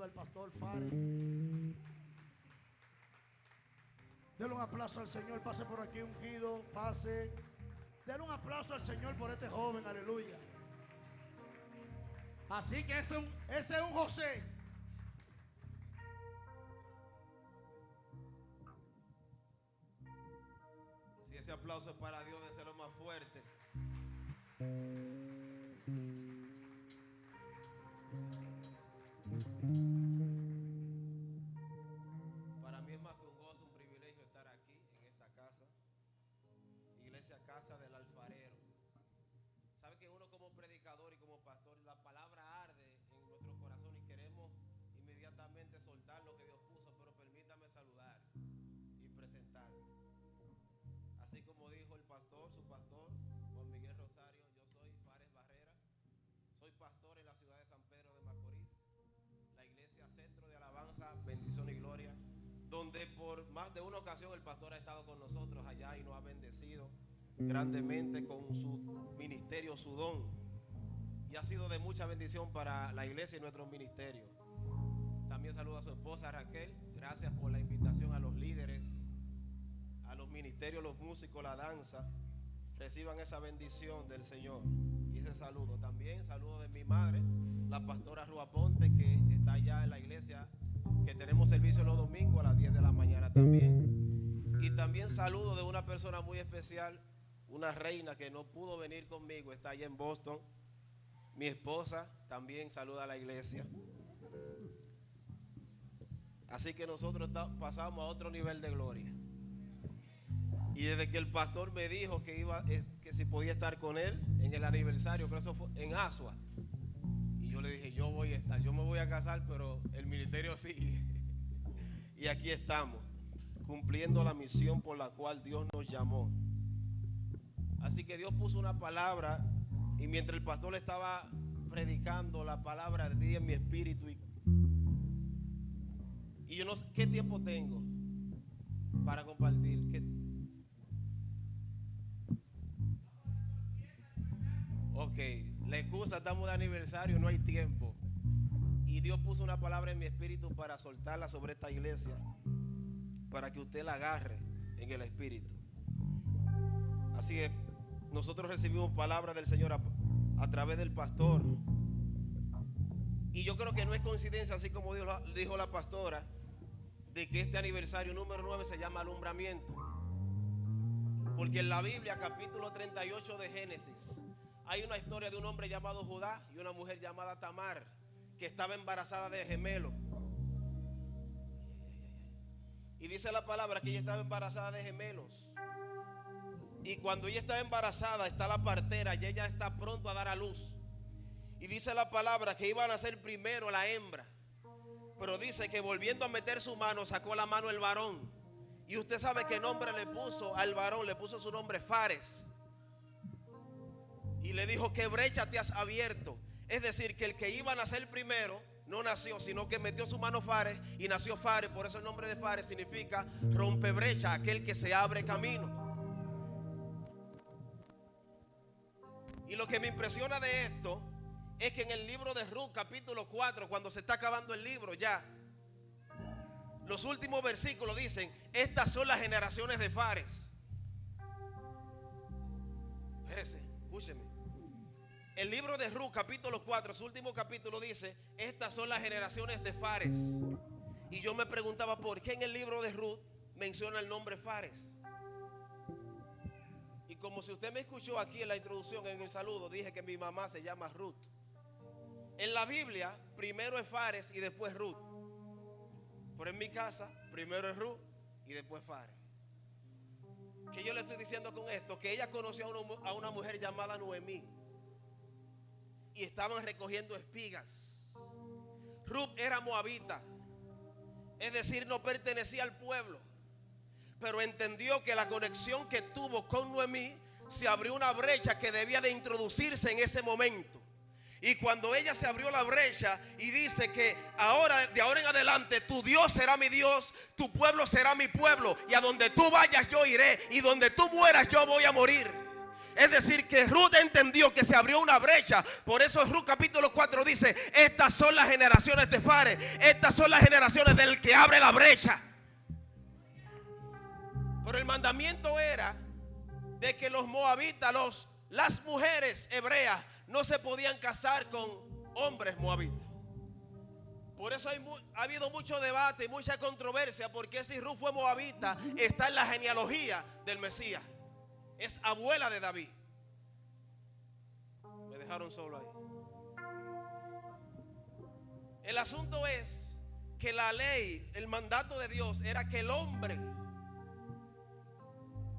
al pastor Fares. Denle un aplauso al Señor. Pase por aquí ungido. Pase. Denle un aplauso al Señor por este joven. Aleluya. Así que ese es un José. Si ese aplauso es para Dios, déselo más fuerte. Para mí es más que un gozo, un privilegio estar aquí en esta casa, Iglesia Casa del Alfarero. Sabe que uno como predicador y como pastor, la palabra arde en nuestro corazón y queremos inmediatamente soltar lo que Dios puso, pero permítame saludar y presentarme. Así como dijo el pastor, su pastor, Juan Miguel Rosario, yo soy Fares Barrera, soy pastor en la ciudad de San Pedro de Macorís, la iglesia Centro de Alabanza, Bendición y Gloria, donde por más de una ocasión el pastor ha estado con nosotros allá y nos ha bendecido grandemente con su ministerio, su don, y ha sido de mucha bendición para la iglesia y nuestro ministerio. También saludo a su esposa Raquel, gracias por la invitación a los líderes, a los ministerios, los músicos, la danza. Reciban esa bendición del Señor y ese saludo. También saludo de mi madre, la pastora Rua Ponte, que está allá en la iglesia, que tenemos servicio los domingos a las 10 de la mañana también. Y también saludo de una persona muy especial, una reina que no pudo venir conmigo, está allá en Boston. Mi esposa también saluda a la iglesia. Así que nosotros pasamos a otro nivel de gloria. Y desde que el pastor me dijo que si podía estar con él en el aniversario, pero eso fue en Asua. Y yo le dije, yo voy a estar, yo me voy a casar, pero el ministerio sigue. Y aquí estamos, cumpliendo la misión por la cual Dios nos llamó. Así que Dios puso una palabra, y mientras el pastor estaba predicando la palabra de Dios en mi espíritu, y yo no sé qué tiempo tengo para compartir. Ok, la excusa, estamos de aniversario, no hay tiempo. Y Dios puso una palabra en mi espíritu para soltarla sobre esta iglesia, para que usted la agarre en el espíritu. Así que nosotros recibimos palabra del Señor a través del pastor. Y yo creo que no es coincidencia, así como dijo la pastora, de que este aniversario número 9 se llama alumbramiento. Porque en la Biblia, capítulo 38 de Génesis, hay una historia de un hombre llamado Judá y una mujer llamada Tamar, que estaba embarazada de gemelos. Y dice la palabra que ella estaba embarazada de gemelos. Y cuando ella está embarazada, está la partera y ella está pronto a dar a luz. Y dice la palabra que iban a ser primero la hembra. Pero dice que volviendo a meter su mano, sacó la mano el varón. Y usted sabe qué nombre le puso al varón. Le puso su nombre Fares. Y le dijo, ¿qué brecha te has abierto? Es decir, que el que iba a nacer primero no nació, sino que metió su mano Fares y nació Fares. Por eso el nombre de Fares significa rompe brecha, aquel que se abre camino. Y lo que me impresiona de esto es que en el libro de Ruth, capítulo 4, cuando se está acabando el libro ya, los últimos versículos dicen, estas son las generaciones de Fares. Espérese, escúcheme. El libro de Ruth, capítulo 4, su último capítulo dice, estas son las generaciones de Fares. Y yo me preguntaba, ¿por qué en el libro de Ruth menciona el nombre Fares? Y como si usted me escuchó aquí en la introducción, en el saludo, dije que mi mamá se llama Ruth. En la Biblia, primero es Fares y después Ruth. Pero en mi casa, primero es Ruth y después Fares. ¿Qué yo le estoy diciendo con esto? Que ella conoció a una mujer llamada Noemí. Y estaban recogiendo espigas. Ruth era moabita, es decir, no pertenecía al pueblo, pero entendió que la conexión que tuvo con Noemí, se abrió una brecha que debía de introducirse en ese momento. Y cuando ella se abrió la brecha y dice que de ahora en adelante tu Dios será mi Dios, tu pueblo será mi pueblo, y a donde tú vayas yo iré, y donde tú mueras yo voy a morir. Es decir, que Ruth entendió que se abrió una brecha. Por eso Ruth capítulo 4 dice: estas son las generaciones de Fares, estas son las generaciones del que abre la brecha. Pero el mandamiento era de que los moabitas, las mujeres hebreas, no se podían casar con hombres moabitas. Por eso ha habido mucho debate y mucha controversia, porque si Ruth fue moabita, está en la genealogía del Mesías. Es abuela de David. Me dejaron solo ahí. El asunto es que la ley, el mandato de Dios era que el hombre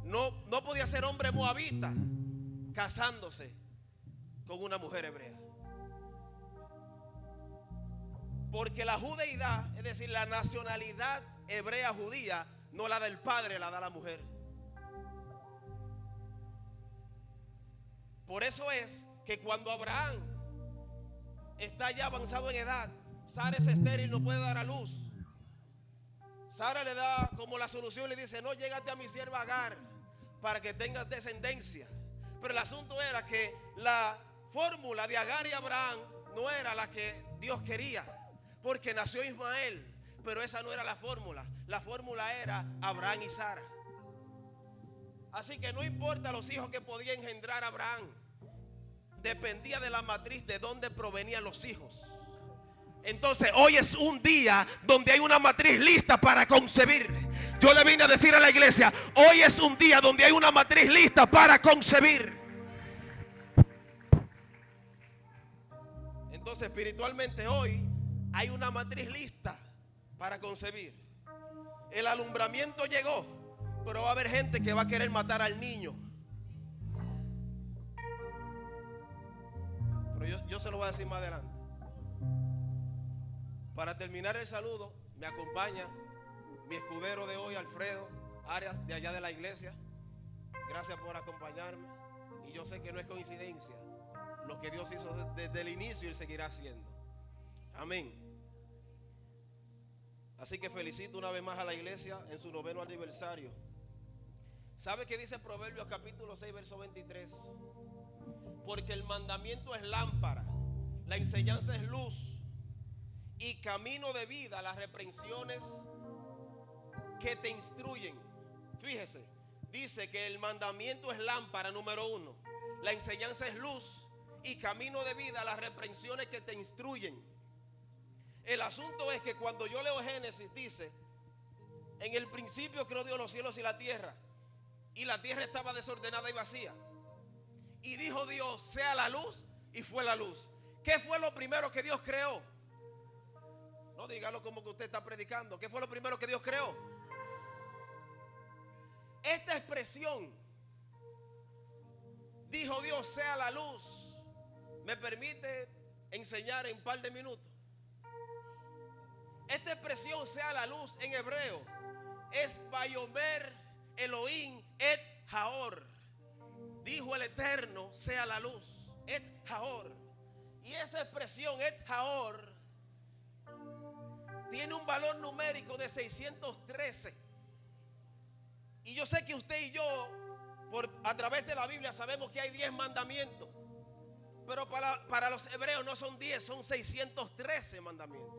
no podía ser hombre moabita casándose con una mujer hebrea. Porque la judeidad, es decir, la nacionalidad hebrea judía, no la da el padre, la da la mujer. Por eso es que cuando Abraham está ya avanzado en edad, Sara es estéril, no puede dar a luz. Sara le da como la solución, le dice: no, llégate a mi sierva Agar para que tengas descendencia. Pero el asunto era que la fórmula de Agar y Abraham no era la que Dios quería, porque nació Ismael, pero esa no era la fórmula. La fórmula era Abraham y Sara. Así que no importa los hijos que podía engendrar Abraham, dependía de la matriz de donde provenían los hijos. Entonces hoy es un día donde hay una matriz lista para concebir. Yo le vine a decir a la iglesia: hoy es un día donde hay una matriz lista para concebir. Entonces espiritualmente hoy hay una matriz lista para concebir. El alumbramiento llegó, pero va a haber gente que va a querer matar al niño. Pero yo se lo voy a decir más adelante. Para terminar el saludo, me acompaña mi escudero de hoy, Alfredo Arias, de allá de la iglesia. Gracias por acompañarme. Y yo sé que no es coincidencia lo que Dios hizo desde el inicio y Él seguirá haciendo. Amén. Así que felicito una vez más a la iglesia en su 9º aniversario. ¿Sabe qué dice Proverbios capítulo 6, verso 23? Porque el mandamiento es lámpara, la enseñanza es luz y camino de vida, las reprensiones que te instruyen. Fíjese, dice que el mandamiento es lámpara, número 1. La enseñanza es luz y camino de vida, las reprensiones que te instruyen. El asunto es que cuando yo leo Génesis, dice: en el principio creó Dios los cielos y la tierra estaba desordenada y vacía. Y dijo Dios: sea la luz, y fue la luz. ¿Qué fue lo primero que Dios creó? No, dígalo como que usted está predicando. ¿Qué fue lo primero que Dios creó? Esta expresión, dijo Dios, sea la luz, me permite enseñar en un par de minutos. Esta expresión, sea la luz, en hebreo es Vayomer Elohim et Haor. Dijo el Eterno, sea la luz, et Haor. Y esa expresión, et Haor, tiene un valor numérico de 613. Y yo sé que usted y yo, a través de la Biblia, sabemos que hay 10 mandamientos. Pero para los hebreos no son 10, son 613 mandamientos.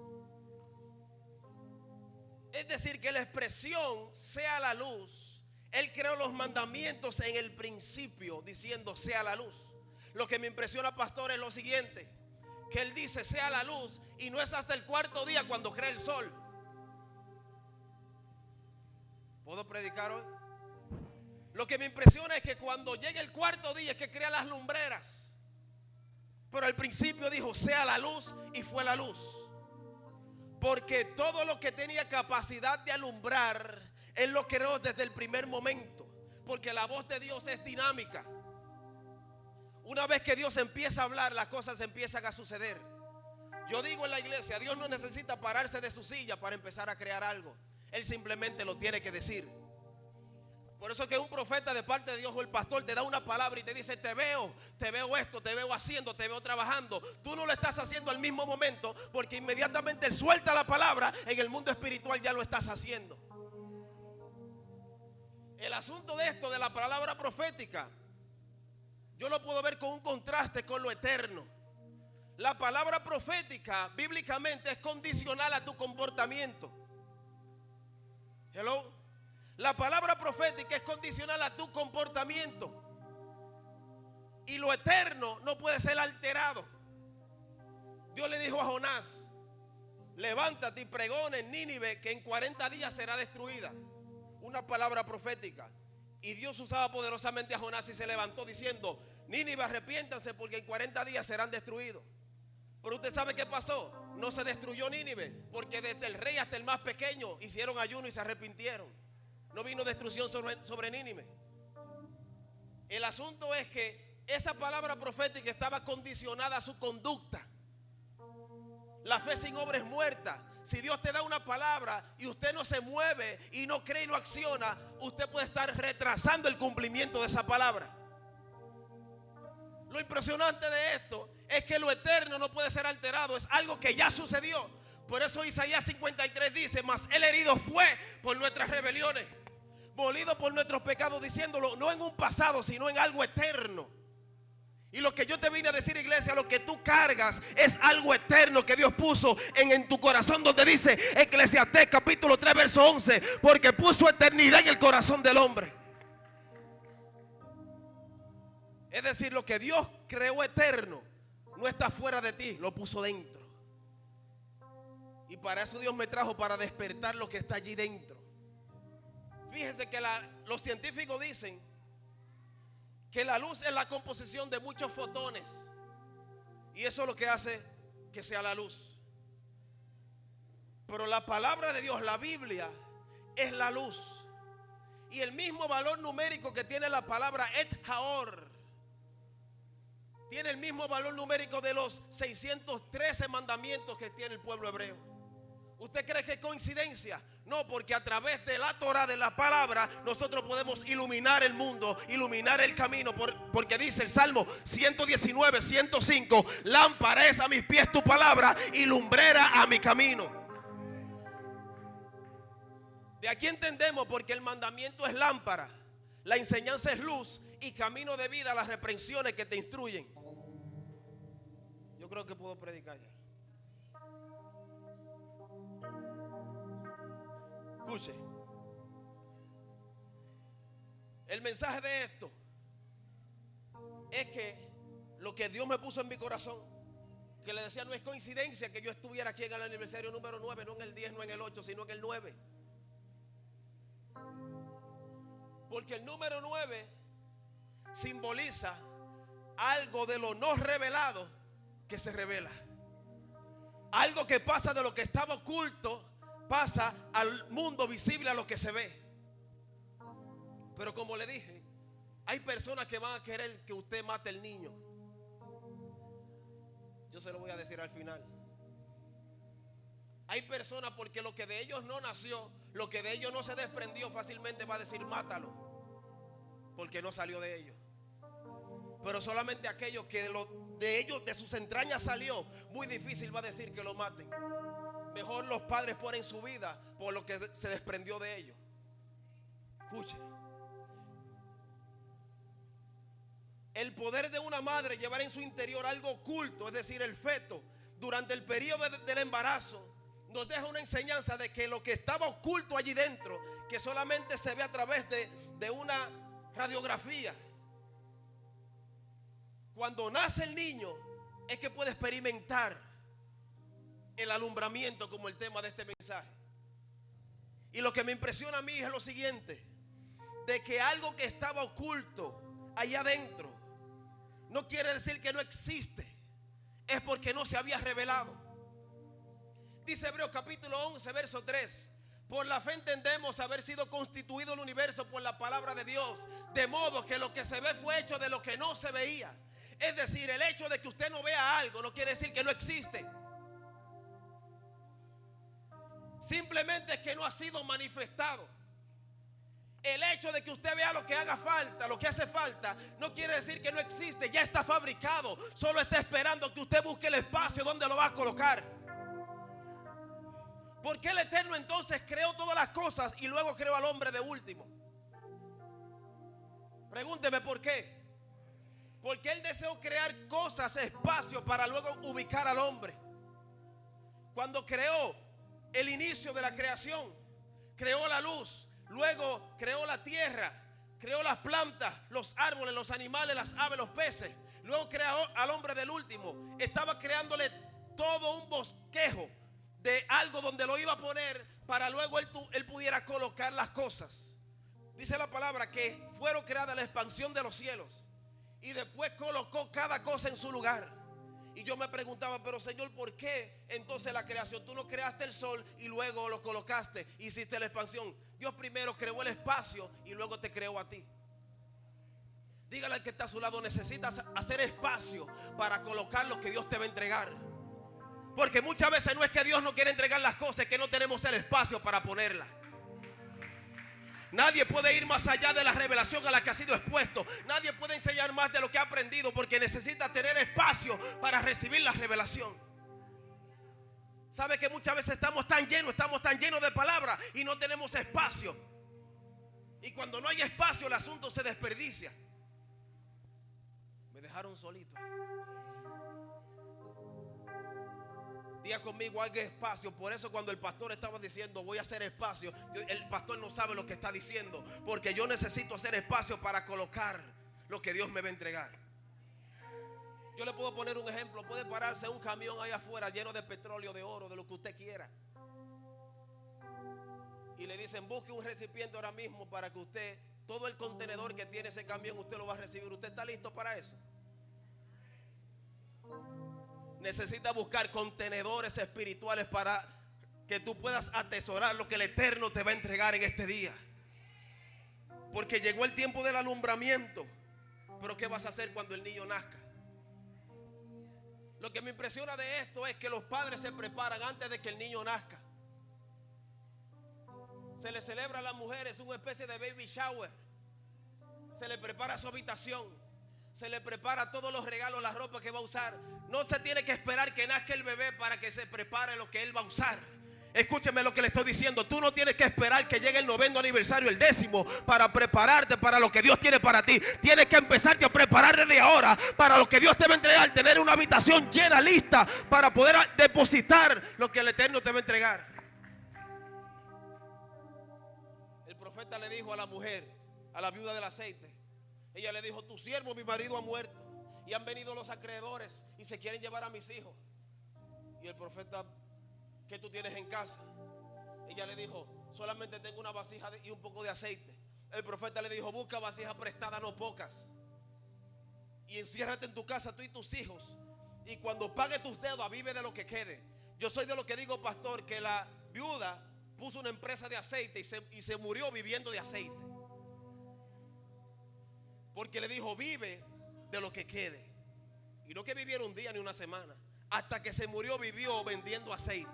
Es decir, que la expresión sea la luz, Él creó los mandamientos en el principio diciendo sea la luz. Lo que me impresiona, pastor, es lo siguiente, que Él dice sea la luz y no es hasta el 4º día cuando crea el sol. ¿Puedo predicar hoy? Lo que me impresiona es que cuando llegue el 4º día es que crea las lumbreras. Pero al principio dijo sea la luz y fue la luz. Porque todo lo que tenía capacidad de alumbrar, Él lo creó desde el primer momento. Porque la voz de Dios es dinámica. Una vez que Dios empieza a hablar, las cosas empiezan a suceder. Yo digo en la iglesia, Dios no necesita pararse de su silla para empezar a crear algo. Él simplemente lo tiene que decir. Por eso que un profeta de parte de Dios o el pastor te da una palabra y te dice te veo esto, te veo haciendo, te veo trabajando. Tú no lo estás haciendo al mismo momento, porque inmediatamente Él suelta la palabra, en el mundo espiritual ya lo estás haciendo. El asunto de esto, de la palabra profética, yo lo puedo ver con un contraste con lo eterno. La palabra profética bíblicamente es condicional a tu comportamiento. Hello. La palabra profética es condicional a tu comportamiento. Y lo eterno no puede ser alterado. Dios le dijo a Jonás: levántate y pregona en Nínive que en 40 días será destruida. Una palabra profética. Y Dios usaba poderosamente a Jonás y se levantó diciendo: Nínive, arrepiéntanse porque en 40 días serán destruidos. Pero usted sabe qué pasó. No se destruyó Nínive, porque desde el rey hasta el más pequeño hicieron ayuno y se arrepintieron. No vino destrucción sobre Nínive. El asunto es que esa palabra profética estaba condicionada a su conducta. La fe sin obra es muerta. Si Dios te da una palabra y usted no se mueve y no cree y no acciona, usted puede estar retrasando el cumplimiento de esa palabra. Lo impresionante de esto es que lo eterno no puede ser alterado. Es algo que ya sucedió. Por eso Isaías 53 dice: mas el herido fue por nuestras rebeliones, molido por nuestros pecados, diciéndolo no en un pasado, sino en algo eterno. Y lo que yo te vine a decir, iglesia, lo que tú cargas es algo eterno que Dios puso en tu corazón, donde dice Eclesiastés capítulo 3 verso 11: porque puso eternidad en el corazón del hombre. Es decir, lo que Dios creó eterno no está fuera de ti, lo puso dentro. Y para eso Dios me trajo, para despertar lo que está allí dentro. Fíjense que los científicos dicen que la luz es la composición de muchos fotones, y eso es lo que hace que sea la luz. Pero la palabra de Dios, la Biblia, es la luz. Y el mismo valor numérico que tiene la palabra et haor tiene el mismo valor numérico de los 613 mandamientos que tiene el pueblo hebreo. ¿Usted cree que es coincidencia? No, porque a través de la Torah, de la palabra, nosotros podemos iluminar el mundo, iluminar el camino. Porque dice el Salmo 119, 105: lámpara es a mis pies tu palabra y lumbrera a mi camino. De aquí entendemos porque el mandamiento es lámpara, la enseñanza es luz y camino de vida, las reprensiones que te instruyen. Yo creo que puedo predicar ya. Escuche. El mensaje de esto es que lo que Dios me puso en mi corazón, que le decía, no es coincidencia que yo estuviera aquí en el aniversario número 9, no en el 10, no en el 8, sino en el 9. Porque el número 9 simboliza algo de lo no revelado que se revela. Algo que pasa de lo que estaba oculto, pasa al mundo visible, a lo que se ve. Pero como le dije, hay personas que van a querer que usted mate al niño. Yo se lo voy a decir al final. Hay personas porque lo que de ellos no nació, lo que de ellos no se desprendió, fácilmente va a decir mátalo, porque no salió de ellos. Pero solamente aquellos que de ellos, de sus entrañas salió, muy difícil va a decir que lo maten. Mejor los padres ponen su vida por lo que se desprendió de ellos. Escuche. El poder de una madre llevar en su interior algo oculto, es decir, el feto, durante el periodo del embarazo, nos deja una enseñanza de que lo que estaba oculto allí dentro, que solamente se ve a través de una radiografía, cuando nace el niño es que puede experimentar el alumbramiento, como el tema de este mensaje. Y lo que me impresiona a mí es lo siguiente: de que algo que estaba oculto allá adentro no quiere decir que no existe, es porque no se había revelado. Dice Hebreos capítulo 11 verso 3: por la fe entendemos haber sido constituido el universo por la palabra de Dios, de modo que lo que se ve fue hecho de lo que no se veía. Es decir, el hecho de que usted no vea algo no quiere decir que no existe. Simplemente es que no ha sido manifestado. El hecho de que usted vea lo que haga falta, lo que hace falta, no quiere decir que no existe. Ya está fabricado. Solo está esperando que usted busque el espacio donde lo va a colocar. ¿Por qué el Eterno entonces creó todas las cosas y luego creó al hombre de último? Pregúnteme por qué. Porque Porque Él deseó crear cosas, espacio, para luego ubicar al hombre. Cuando creó el inicio de la creación, creó la luz, luego creó la tierra, creó las plantas, los árboles, los animales, las aves, los peces. Luego creó al hombre del último. Estaba creándole todo un bosquejo de algo donde lo iba a poner para luego él pudiera colocar las cosas. Dice la palabra que fueron creadas la expansión de los cielos y después colocó cada cosa en su lugar. Y yo me preguntaba, pero Señor, ¿por qué entonces la creación? Tú no creaste el sol y luego lo colocaste, hiciste la expansión. Dios primero creó el espacio y luego te creó a ti. Dígale al que está a su lado, necesitas hacer espacio para colocar lo que Dios te va a entregar. Porque muchas veces no es que Dios no quiere entregar las cosas, es que no tenemos el espacio para ponerlas. Nadie puede ir más allá de la revelación a la que ha sido expuesto. Nadie puede enseñar más de lo que ha aprendido, porque necesita tener espacio para recibir la revelación. ¿Sabe que muchas veces estamos tan llenos de palabras y no tenemos espacio? Y cuando no hay espacio, el asunto se desperdicia. Me dejaron solito. Diga conmigo, hay espacio. Por eso cuando el pastor estaba diciendo voy a hacer espacio, el pastor no sabe lo que está diciendo, porque yo necesito hacer espacio para colocar lo que Dios me va a entregar. Yo le puedo poner un ejemplo. Puede pararse un camión ahí afuera lleno de petróleo, de oro, de lo que usted quiera, y le dicen busque un recipiente ahora mismo para que usted, todo el contenedor que tiene ese camión, usted lo va a recibir. ¿Usted está listo para eso? Necesita buscar contenedores espirituales para que tú puedas atesorar lo que el Eterno te va a entregar en este día. Porque llegó el tiempo del alumbramiento. Pero ¿qué vas a hacer cuando el niño nazca? Lo que me impresiona de esto es que los padres se preparan antes de que el niño nazca. Se le celebra a las mujeres una especie de baby shower. Se le prepara su habitación, se le prepara todos los regalos, la ropa que va a usar. No se tiene que esperar que nazca el bebé para que se prepare lo que él va a usar. Escúcheme lo que le estoy diciendo. Tú no tienes que esperar que llegue el 9º aniversario, el 10º, para prepararte para lo que Dios tiene para ti. Tienes que empezarte a preparar desde ahora para lo que Dios te va a entregar. Tener una habitación llena, lista, para poder depositar lo que el Eterno te va a entregar. El profeta le dijo a la mujer, a la viuda del aceite, ella le dijo: tu siervo, mi marido, ha muerto, y han venido los acreedores y se quieren llevar a mis hijos. Y el profeta: ¿qué tú tienes en casa? Ella le dijo: solamente tengo una vasija y un poco de aceite. El profeta le dijo: busca vasijas prestadas, no pocas, y enciérrate en tu casa, tú y tus hijos, y cuando pague tus deudas, vive de lo que quede. Yo soy de lo que digo, pastor, que la viuda puso una empresa de aceite y se murió viviendo de aceite, porque le dijo: vive de lo que quede. Y no que viviera un día ni una semana. Hasta que se murió vivió vendiendo aceite.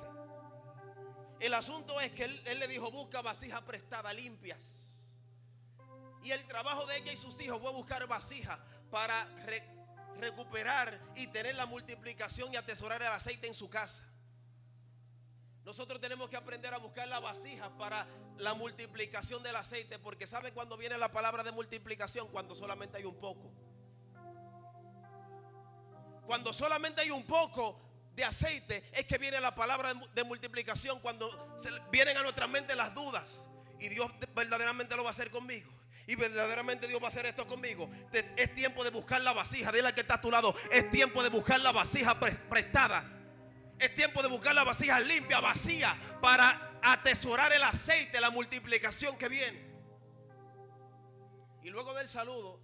El asunto es que él le dijo: busca vasijas prestadas, limpias. Y el trabajo de ella y sus hijos fue buscar vasijas para recuperar y tener la multiplicación y atesorar el aceite en su casa. Nosotros tenemos que aprender a buscar las vasijas para la multiplicación del aceite. Porque ¿sabe cuándo viene la palabra de multiplicación? Cuando solamente hay un poco. Cuando solamente hay un poco de aceite es que viene la palabra de multiplicación. Cuando vienen a nuestra mente las dudas, y Dios verdaderamente lo va a hacer conmigo, y verdaderamente Dios va a hacer esto conmigo. Es tiempo de buscar la vasija. Dile al que está a tu lado: es tiempo de buscar la vasija prestada. Es tiempo de buscar la vasija limpia, vacía, para atesorar el aceite, la multiplicación que viene. Y luego del saludo,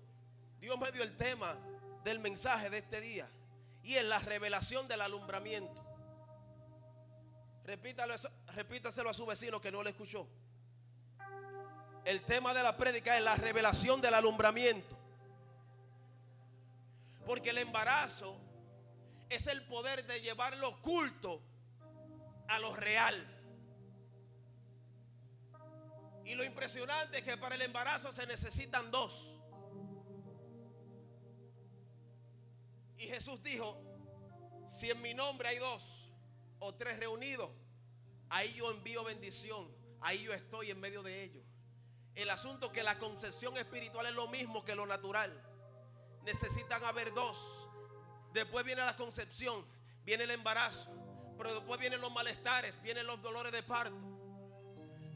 Dios me dio el tema del mensaje de este día, y es la revelación del alumbramiento. Repítaselo a su vecino que no le escuchó. El tema de la prédica es la revelación del alumbramiento. Porque el embarazo es el poder de llevar lo oculto a lo real. Y lo impresionante es que para el embarazo se necesitan dos. Y Jesús dijo: si en mi nombre hay 2 o 3 reunidos, ahí yo envío bendición, ahí yo estoy en medio de ellos. El asunto es que la concepción espiritual es lo mismo que lo natural. necesitan haber dos. Después viene la concepción, viene el embarazo, pero después vienen los malestares, vienen los dolores de parto.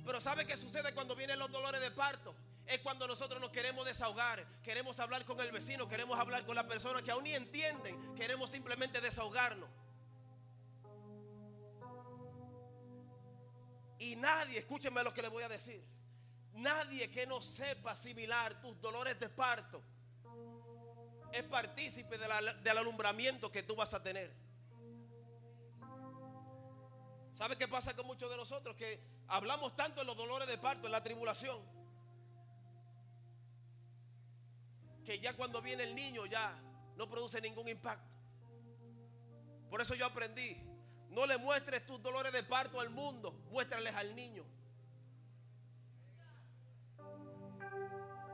Pero ¿sabe qué sucede cuando vienen los dolores de parto? Es cuando nosotros nos queremos desahogar, queremos hablar con el vecino, queremos hablar con la persona que aún ni entienden, queremos simplemente desahogarnos. Y nadie, escúchenme lo que les voy a decir, nadie que no sepa asimilar tus dolores de parto es partícipe del alumbramiento que tú vas a tener. ¿Sabe qué pasa con muchos de nosotros? Que hablamos tanto en los dolores de parto, en la tribulación, que ya cuando viene el niño ya no produce ningún impacto. Por eso yo aprendí: no le muestres tus dolores de parto al mundo, muéstrales al niño.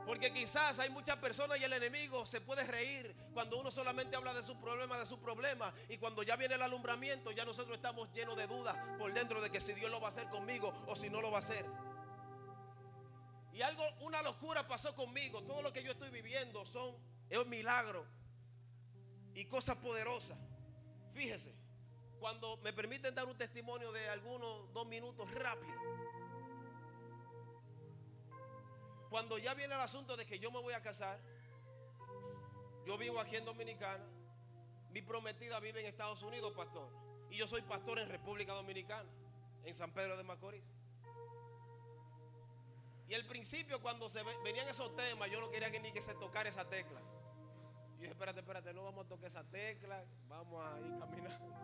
Porque quizás hay muchas personas y el enemigo se puede reír cuando uno solamente habla de su problema. Y cuando ya viene el alumbramiento, ya nosotros estamos llenos de dudas por dentro de que si Dios lo va a hacer conmigo o si no lo va a hacer. Y una locura pasó conmigo. Todo lo que yo estoy viviendo es un milagro y cosas poderosas. Fíjese, cuando me permiten dar un testimonio de algunos 2 minutos rápido. Cuando ya viene el asunto de que yo me voy a casar, yo vivo aquí en Dominicana, mi prometida vive en Estados Unidos, pastor, y yo soy pastor en República Dominicana, en San Pedro de Macorís. Y al principio, cuando venían esos temas, yo no quería ni que se tocara esa tecla. Yo dije, espérate, no vamos a tocar esa tecla, vamos a ir caminando.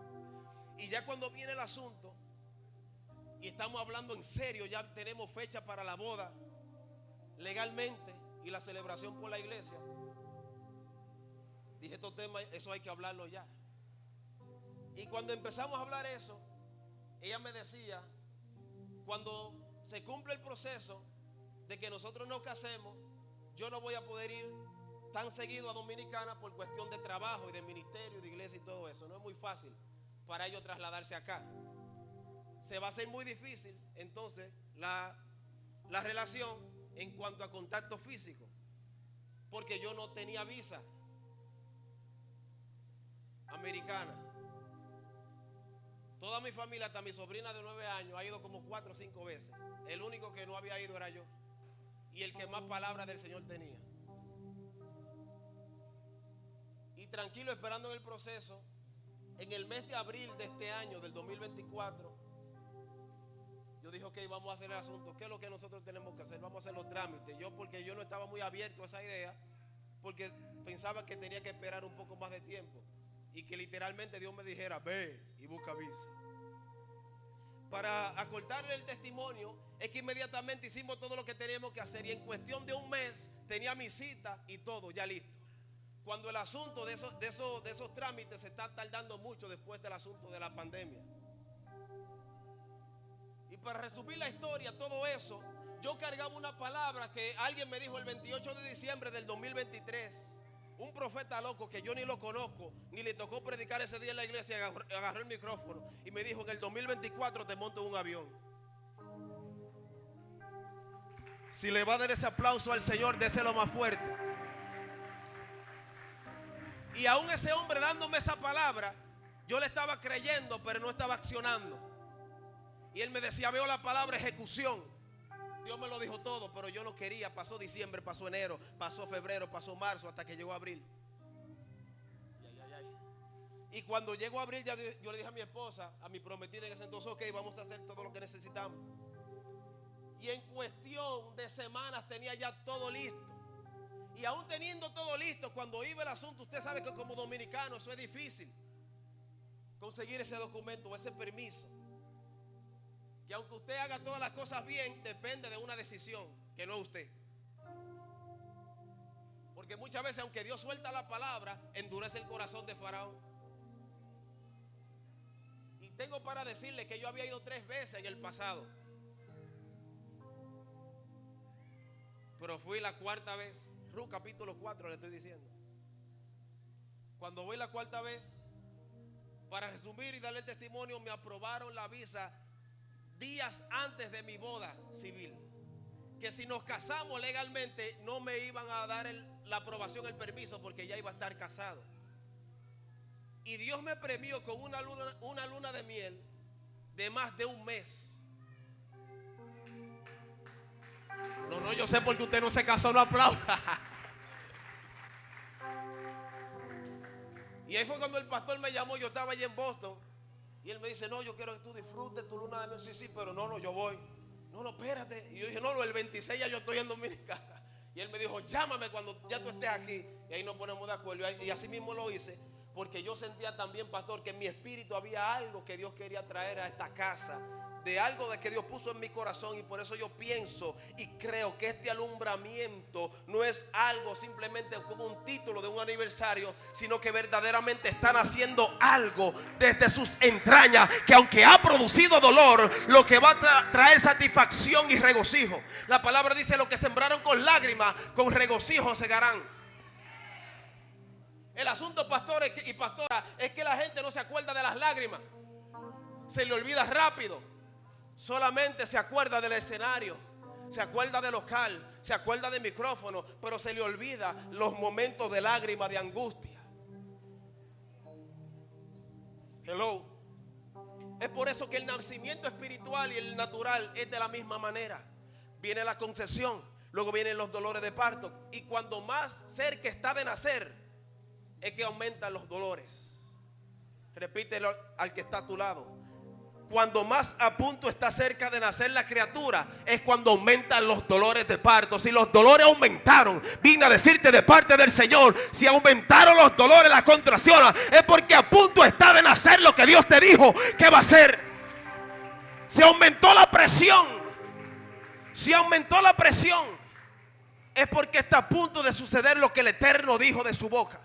Y ya cuando viene el asunto y estamos hablando en serio, ya tenemos fecha para la boda legalmente y la celebración por la iglesia, dije, estos temas, eso hay que hablarlo ya. Y cuando empezamos a hablar eso, ella me decía, cuando se cumple el proceso de que nosotros nos casemos, yo no voy a poder ir tan seguido a Dominicana por cuestión de trabajo y de ministerio, de iglesia y todo eso. No es muy fácil para ellos trasladarse acá. Se va a hacer muy difícil entonces la relación en cuanto a contacto físico, porque yo no tenía visa americana. Toda mi familia, hasta mi sobrina de 9 años, ha ido como 4 o 5 veces. El único que no había ido era yo, y el que más palabras del Señor tenía. Y tranquilo, esperando en el proceso, en el mes de abril de este año, del 2024, yo dije, ok, vamos a hacer el asunto. ¿Qué es lo que nosotros tenemos que hacer? Vamos a hacer los trámites. Porque yo no estaba muy abierto a esa idea, porque pensaba que tenía que esperar un poco más de tiempo y que literalmente Dios me dijera, ve y busca visa. Para acortarle el testimonio, es que inmediatamente hicimos todo lo que teníamos que hacer y en cuestión de un mes tenía mi cita y todo ya listo. Cuando el asunto de esos trámites se está tardando mucho después del asunto de la pandemia. Y para resumir la historia, todo eso, yo cargaba una palabra que alguien me dijo el 28 de diciembre del 2023. Un profeta loco que yo ni lo conozco, ni le tocó predicar ese día en la iglesia, agarró el micrófono y me dijo, en el 2024 te monto en un avión. Si le va a dar ese aplauso al Señor, déselo más fuerte. Y aún ese hombre dándome esa palabra, yo le estaba creyendo, pero no estaba accionando. Y él me decía, veo la palabra ejecución. Dios me lo dijo todo, pero yo no quería. Pasó diciembre, pasó enero, pasó febrero, pasó marzo, hasta que llegó abril. Y cuando llegó abril, ya yo le dije a mi esposa, a mi prometida en ese entonces, ok, vamos a hacer todo lo que necesitamos. Y en cuestión de semanas tenía ya todo listo. Y aún teniendo todo listo, cuando iba el asunto, usted sabe que como dominicano eso es difícil, conseguir ese documento, ese permiso. Que aunque usted haga todas las cosas bien, depende de una decisión, que no usted. Porque muchas veces, aunque Dios suelta la palabra, endurece el corazón de Faraón. Y tengo para decirle que yo había ido 3 veces en el pasado, pero fui la 4ª vez. Ruth capítulo 4 le estoy diciendo. Cuando voy la 4ª vez, para resumir y darle el testimonio, me aprobaron la visa días antes de mi boda civil. Que si nos casamos legalmente no me iban a dar la aprobación, el permiso, porque ya iba estar casado. Y Dios me premió con una luna de miel de más de un mes. No, yo sé por qué usted no se casó, no aplauda. Y ahí fue cuando el pastor me llamó, yo estaba allí en Boston. Y él me dice, no, yo quiero que tú disfrutes tu luna de miel. Sí, pero no, yo voy. No, espérate. Y yo dije, no, el 26 ya yo estoy en Dominicana. Y él me dijo, llámame cuando ya tú estés aquí. Y ahí nos ponemos de acuerdo. Y así mismo lo hice. Porque yo sentía también, pastor, que en mi espíritu había algo que Dios quería traer a esta casa. De algo de que Dios puso en mi corazón. Y por eso yo pienso y creo que este alumbramiento no es algo simplemente como un título de un aniversario, sino que verdaderamente están haciendo algo desde sus entrañas, que aunque ha producido dolor, lo que va a traer satisfacción y regocijo. La palabra dice, lo que sembraron con lágrimas, con regocijo segarán. El asunto, pastores y pastora, es que la gente no se acuerda de las lágrimas. Se le olvida rápido. Solamente se acuerda del escenario, se acuerda del local, se acuerda del micrófono, pero se le olvida los momentos de lágrima, de angustia. Hello. Es por eso que el nacimiento espiritual y el natural es de la misma manera. Viene la concepción, luego vienen los dolores de parto. Y cuando más cerca está de nacer, es que aumentan los dolores. Repítelo al que está a tu lado. Cuando más a punto está cerca de nacer la criatura, es cuando aumentan los dolores de parto. Si los dolores aumentaron, vine a decirte de parte del Señor, si aumentaron los dolores, las contracciones, es porque a punto está de nacer lo que Dios te dijo que va a hacer. Si aumentó la presión, es porque está a punto de suceder lo que el Eterno dijo de su boca.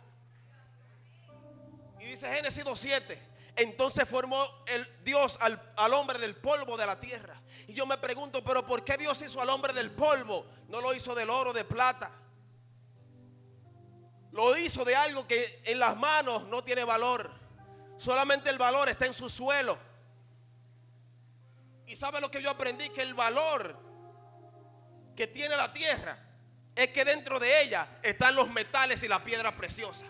Y dice Génesis 2:7. Entonces formó el Dios al hombre del polvo de la tierra. Y yo me pregunto, pero ¿por qué Dios hizo al hombre del polvo? No lo hizo del oro, de plata. Lo hizo de algo que en las manos no tiene valor. Solamente el valor está en su suelo. Y ¿sabe lo que yo aprendí? Que el valor que tiene la tierra es que dentro de ella están los metales y la piedra preciosa.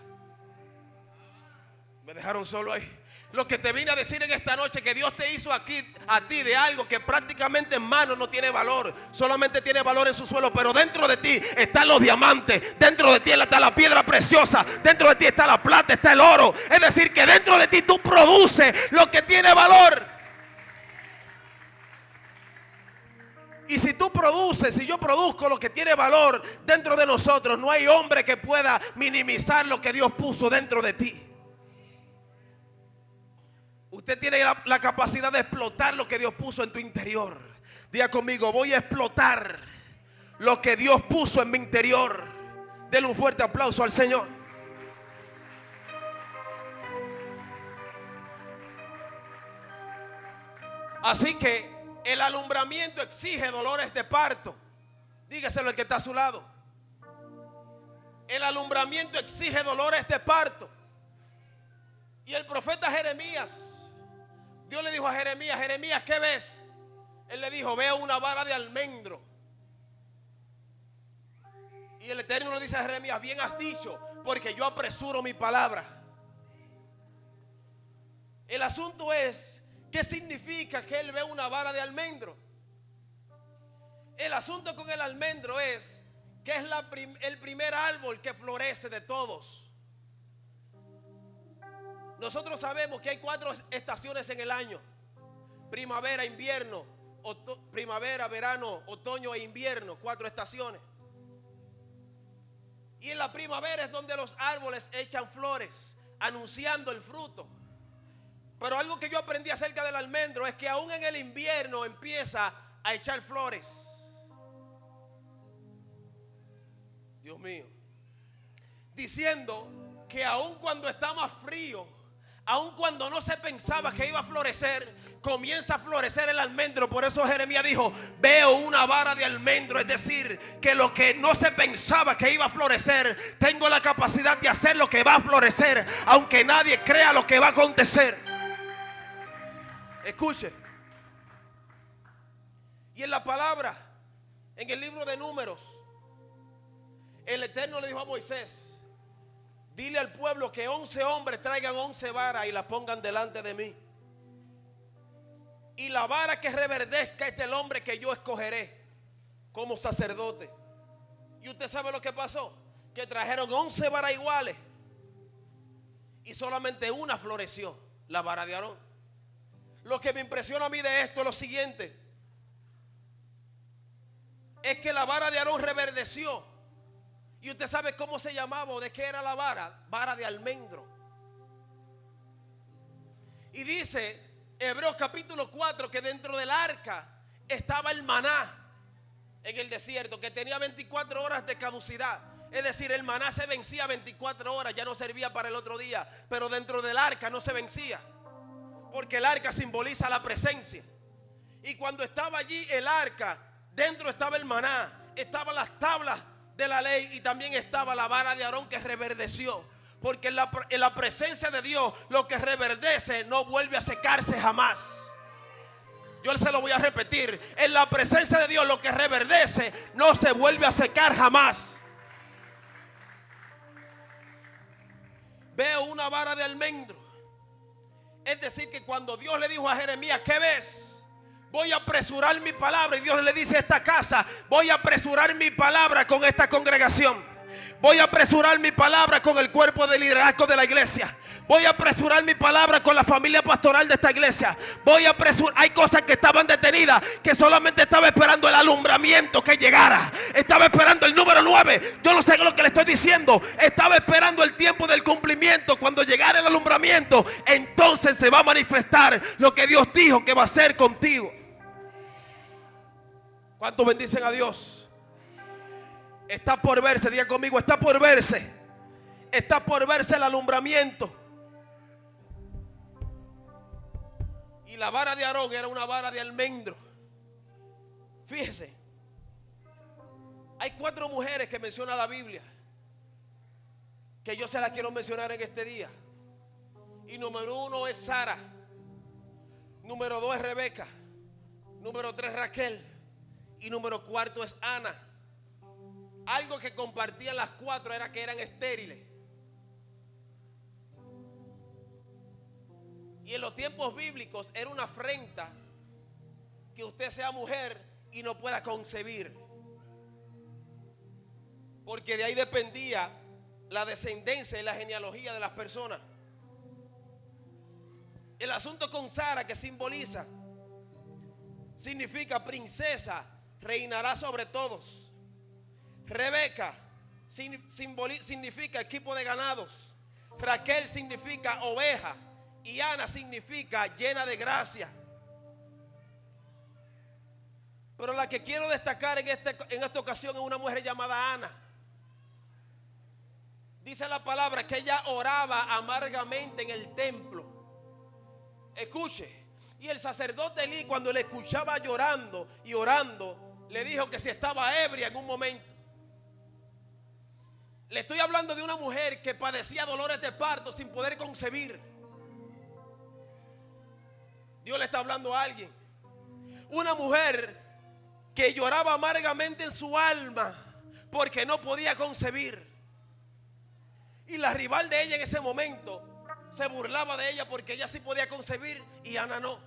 Me dejaron solo ahí. Lo que te vine a decir en esta noche, que Dios te hizo aquí a ti de algo que prácticamente en mano no tiene valor, solamente tiene valor en su suelo, pero dentro de ti están los diamantes, dentro de ti está la piedra preciosa, dentro de ti está la plata, está el oro. Es decir, que dentro de ti tú produces lo que tiene valor. Y si tú produces, si yo produzco lo que tiene valor dentro de nosotros, no hay hombre que pueda minimizar lo que Dios puso dentro de ti. Usted tiene la capacidad de explotar lo que Dios puso en tu interior. Diga conmigo, voy a explotar lo que Dios puso en mi interior. Denle un fuerte aplauso al Señor. Así que el alumbramiento exige dolores de parto. Dígaselo al que está a su lado. El alumbramiento exige dolores de parto. Y el profeta Jeremías, Dios le dijo a Jeremías, Jeremías, ¿qué ves? Él le dijo, veo una vara de almendro. Y el Eterno le dice a Jeremías, bien has dicho, porque yo apresuro mi palabra. El asunto es, ¿qué significa que él ve una vara de almendro? El asunto con el almendro es que es el primer árbol que florece de todos. Nosotros sabemos que hay 4 estaciones en el año: primavera, invierno, primavera, verano, otoño e invierno. 4 estaciones. Y en la primavera es donde los árboles echan flores, anunciando el fruto. Pero algo que yo aprendí acerca del almendro es que aún en el invierno empieza a echar flores. Dios mío. Diciendo que aún cuando está más frío, aun cuando no se pensaba que iba a florecer, comienza a florecer el almendro. Por eso Jeremías dijo, veo una vara de almendro. Es decir, que lo que no se pensaba que iba a florecer, tengo la capacidad de hacer lo que va a florecer, aunque nadie crea lo que va a acontecer. Escuche. Y en la palabra, en el libro de Números, el Eterno le dijo a Moisés, dile al pueblo que 11 hombres traigan 11 varas y las pongan delante de mí. Y la vara que reverdezca es del hombre que yo escogeré como sacerdote. Y usted sabe lo que pasó, que trajeron 11 varas iguales y solamente una floreció, la vara de Aarón. Lo que me impresiona a mí de esto es lo siguiente: es que la vara de Aarón reverdeció. Y usted sabe cómo se llamaba o de qué era la vara. Vara de almendro. Y dice Hebreos capítulo 4 que dentro del arca estaba el maná en el desierto, que tenía 24 horas de caducidad. Es decir, el maná se vencía 24 horas, ya no servía para el otro día. Pero dentro del arca no se vencía, porque el arca simboliza la presencia. Y cuando estaba allí el arca, dentro estaba el maná, estaban las tablas de la ley y también estaba la vara de Aarón que reverdeció. Porque en la presencia de Dios, lo que reverdece no vuelve a secarse jamás. Yo se lo voy a repetir: en la presencia de Dios, lo que reverdece no se vuelve a secar jamás. Veo una vara de almendro. Es decir, que cuando Dios le dijo a Jeremías: ¿qué ves? Voy a apresurar mi palabra. Y Dios le dice a esta casa: voy a apresurar mi palabra con esta congregación. Voy a apresurar mi palabra con el cuerpo de liderazgo de la iglesia. Voy a apresurar mi palabra con la familia pastoral de esta iglesia. Voy a apresurar. Hay cosas que estaban detenidas, que solamente estaba esperando el alumbramiento que llegara. Estaba esperando el número 9. Yo no sé lo que le estoy diciendo. Estaba esperando el tiempo del cumplimiento. Cuando llegara el alumbramiento, entonces se va a manifestar lo que Dios dijo que va a hacer contigo. ¿Cuántos bendicen a Dios? Está por verse, diga conmigo, está por verse. Está por verse el alumbramiento. Y la vara de Aarón era una vara de almendro. Fíjese, hay 4 mujeres que menciona la Biblia, que yo se las quiero mencionar en este día. Y número 1 es Sara. Número 2 es Rebeca. Número 3 Raquel. Y número 4 es Ana. Algo que compartían las 4 era que eran estériles. Y en los tiempos bíblicos era una afrenta que usted sea mujer y no pueda concebir, porque de ahí dependía la descendencia y la genealogía de las personas. El asunto con Sara, que significa princesa, reinará sobre todos. Rebeca significa equipo de ganados. Raquel significa oveja. Y Ana significa llena de gracia. Pero la que quiero destacar en esta ocasión es una mujer llamada Ana. Dice la palabra que ella oraba amargamente en el templo. Escuche. Y el sacerdote Elí, cuando le escuchaba llorando y orando, le dijo que si estaba ebria en un momento. Le estoy hablando de una mujer que padecía dolores de parto sin poder concebir. Dios le está hablando a alguien. Una mujer que lloraba amargamente en su alma porque no podía concebir. Y la rival de ella en ese momento se burlaba de ella porque ella sí podía concebir y Ana no.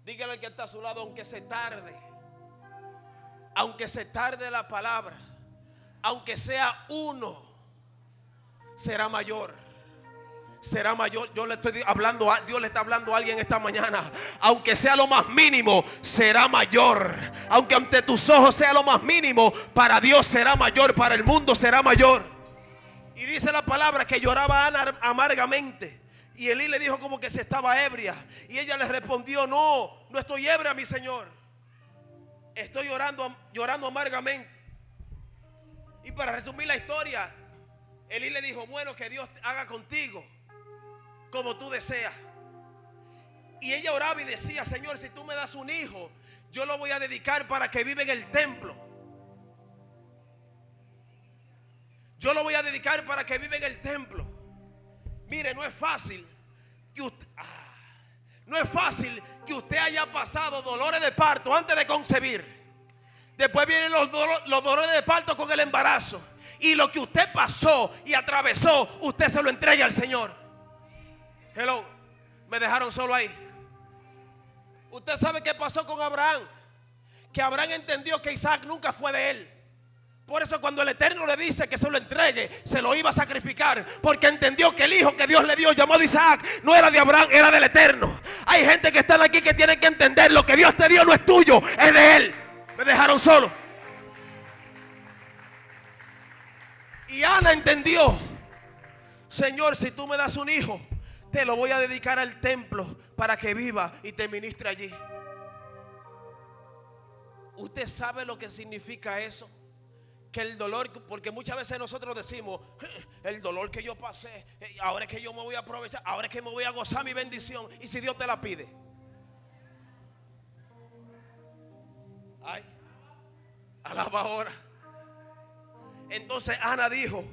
Dígale al que está a su lado: aunque se tarde la palabra, aunque sea uno, será mayor. Será mayor. Yo le estoy hablando Dios le está hablando a alguien esta mañana. Aunque sea lo más mínimo, será mayor. Aunque ante tus ojos sea lo más mínimo, para Dios será mayor, para el mundo será mayor. Y dice la palabra que lloraba Ana amargamente. Y Elí le dijo como que se estaba ebria. Y ella le respondió: no estoy ebria, mi señor. Estoy llorando amargamente. Y para resumir la historia, Elí le dijo: bueno, que Dios haga contigo como tú deseas. Y ella oraba y decía: Señor, si tú me das un hijo, yo lo voy a dedicar para que viva en el templo. Yo lo voy a dedicar para que viva en el templo. Mire, no es fácil que usted haya pasado dolores de parto antes de concebir. Después vienen los dolores de parto con el embarazo. Y lo que usted pasó y atravesó, usted se lo entrega al Señor. Hello, me dejaron solo ahí. Usted sabe qué pasó con Abraham. Que Abraham entendió que Isaac nunca fue de él. Por eso cuando el Eterno le dice que se lo entregue, se lo iba a sacrificar, porque entendió que el hijo que Dios le dio, llamado Isaac, no era de Abraham, era del Eterno. Hay gente que están aquí que tienen que entender: lo que Dios te dio no es tuyo, es de Él. Me dejaron solo. Y Ana entendió: Señor, si tú me das un hijo, te lo voy a dedicar al templo para que viva y te ministre allí. ¿Usted sabe lo que significa eso? Que el dolor, porque muchas veces nosotros decimos: el dolor que yo pasé, ahora es que yo me voy a aprovechar, ahora es que me voy a gozar mi bendición. ¿Y si Dios te la pide? Ay, alaba ahora. Entonces Ana dijo: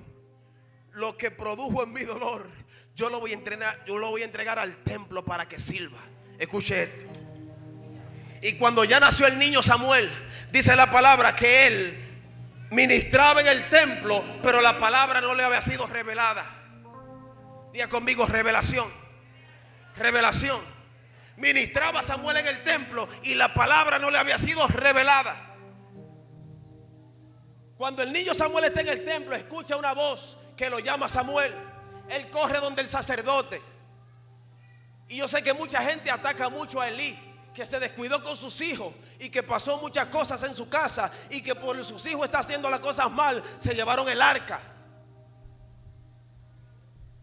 lo que produjo en mi dolor, yo lo voy a entregar al templo para que sirva. Escuche esto. Y cuando ya nació el niño Samuel, dice la palabra que él ministraba en el templo, pero la palabra no le había sido revelada. Diga conmigo: revelación. Revelación. Ministraba Samuel en el templo y la palabra no le había sido revelada. Cuando el niño Samuel está en el templo, escucha una voz que lo llama Samuel. Él corre donde el sacerdote. Y yo sé que mucha gente ataca mucho a Elí, que se descuidó con sus hijos y que pasó muchas cosas en su casa, y que por sus hijos está haciendo las cosas mal, se llevaron el arca.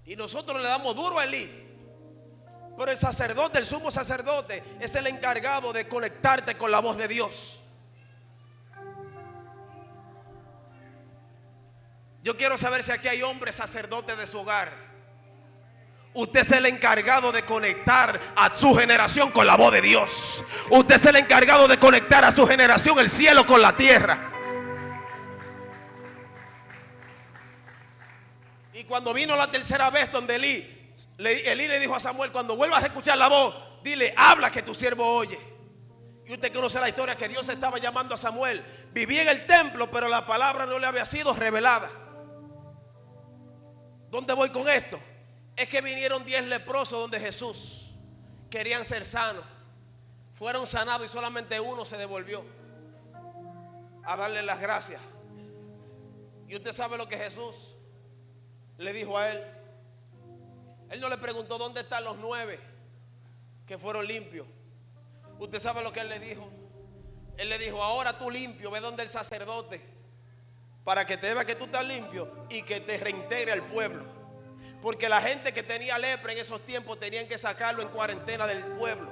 Y nosotros le damos duro a Elí. Pero el sacerdote, el sumo sacerdote, es el encargado de conectarte con la voz de Dios. Yo quiero saber si aquí hay hombres sacerdotes de su hogar. Usted es el encargado de conectar a su generación con la voz de Dios. Usted es el encargado de conectar a su generación el cielo con la tierra. Y cuando vino la tercera vez donde Elí le dijo a Samuel: cuando vuelvas a escuchar la voz, dile: habla, que tu siervo oye. Y usted conoce la historia, que Dios estaba llamando a Samuel. Vivía en el templo, pero la palabra no le había sido revelada. ¿Dónde voy con esto? Es que vinieron 10 leprosos donde Jesús. Querían ser sanos. Fueron sanados y solamente uno se devolvió a darle las gracias. Y usted sabe lo que Jesús le dijo a él. Él no le preguntó: ¿dónde están los 9 que fueron limpios? Usted sabe lo que él le dijo. Él le dijo: ahora tú limpio, ve donde el sacerdote, para que te vea que tú estás limpio y que te reintegre al pueblo. Porque la gente que tenía lepra en esos tiempos tenían que sacarlo en cuarentena del pueblo.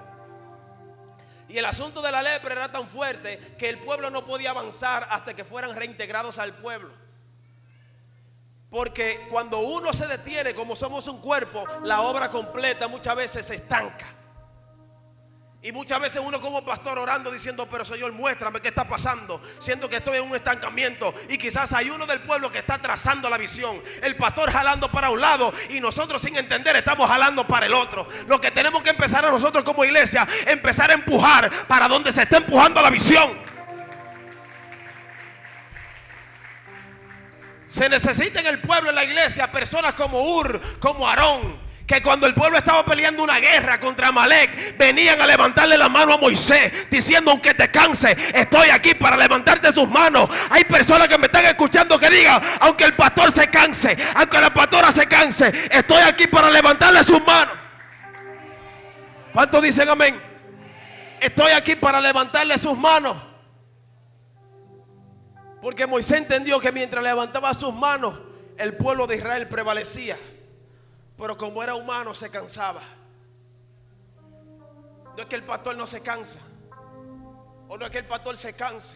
Y el asunto de la lepra era tan fuerte que el pueblo no podía avanzar hasta que fueran reintegrados al pueblo. Porque cuando uno se detiene, como somos un cuerpo, la obra completa muchas veces se estanca. Y muchas veces uno como pastor orando diciendo: pero Señor, muéstrame qué está pasando. Siento que estoy en un estancamiento. Y quizás hay uno del pueblo que está trazando la visión, el pastor jalando para un lado y nosotros sin entender estamos jalando para el otro. Lo que tenemos que empezar a nosotros como iglesia, empezar a empujar para donde se está empujando la visión. Se necesita en el pueblo, en la iglesia, personas como Ur, como Aarón, que cuando el pueblo estaba peleando una guerra contra Amalek, venían a levantarle la mano a Moisés, diciendo: aunque te canse, estoy aquí para levantarte sus manos. Hay personas que me están escuchando que digan: aunque el pastor se canse, aunque la pastora se canse, estoy aquí para levantarle sus manos. ¿Cuántos dicen amén? Estoy aquí para levantarle sus manos. Porque Moisés entendió que mientras levantaba sus manos, el pueblo de Israel prevalecía. Pero como era humano, se cansaba. No es que el pastor no se cansa, o no es que el pastor se canse.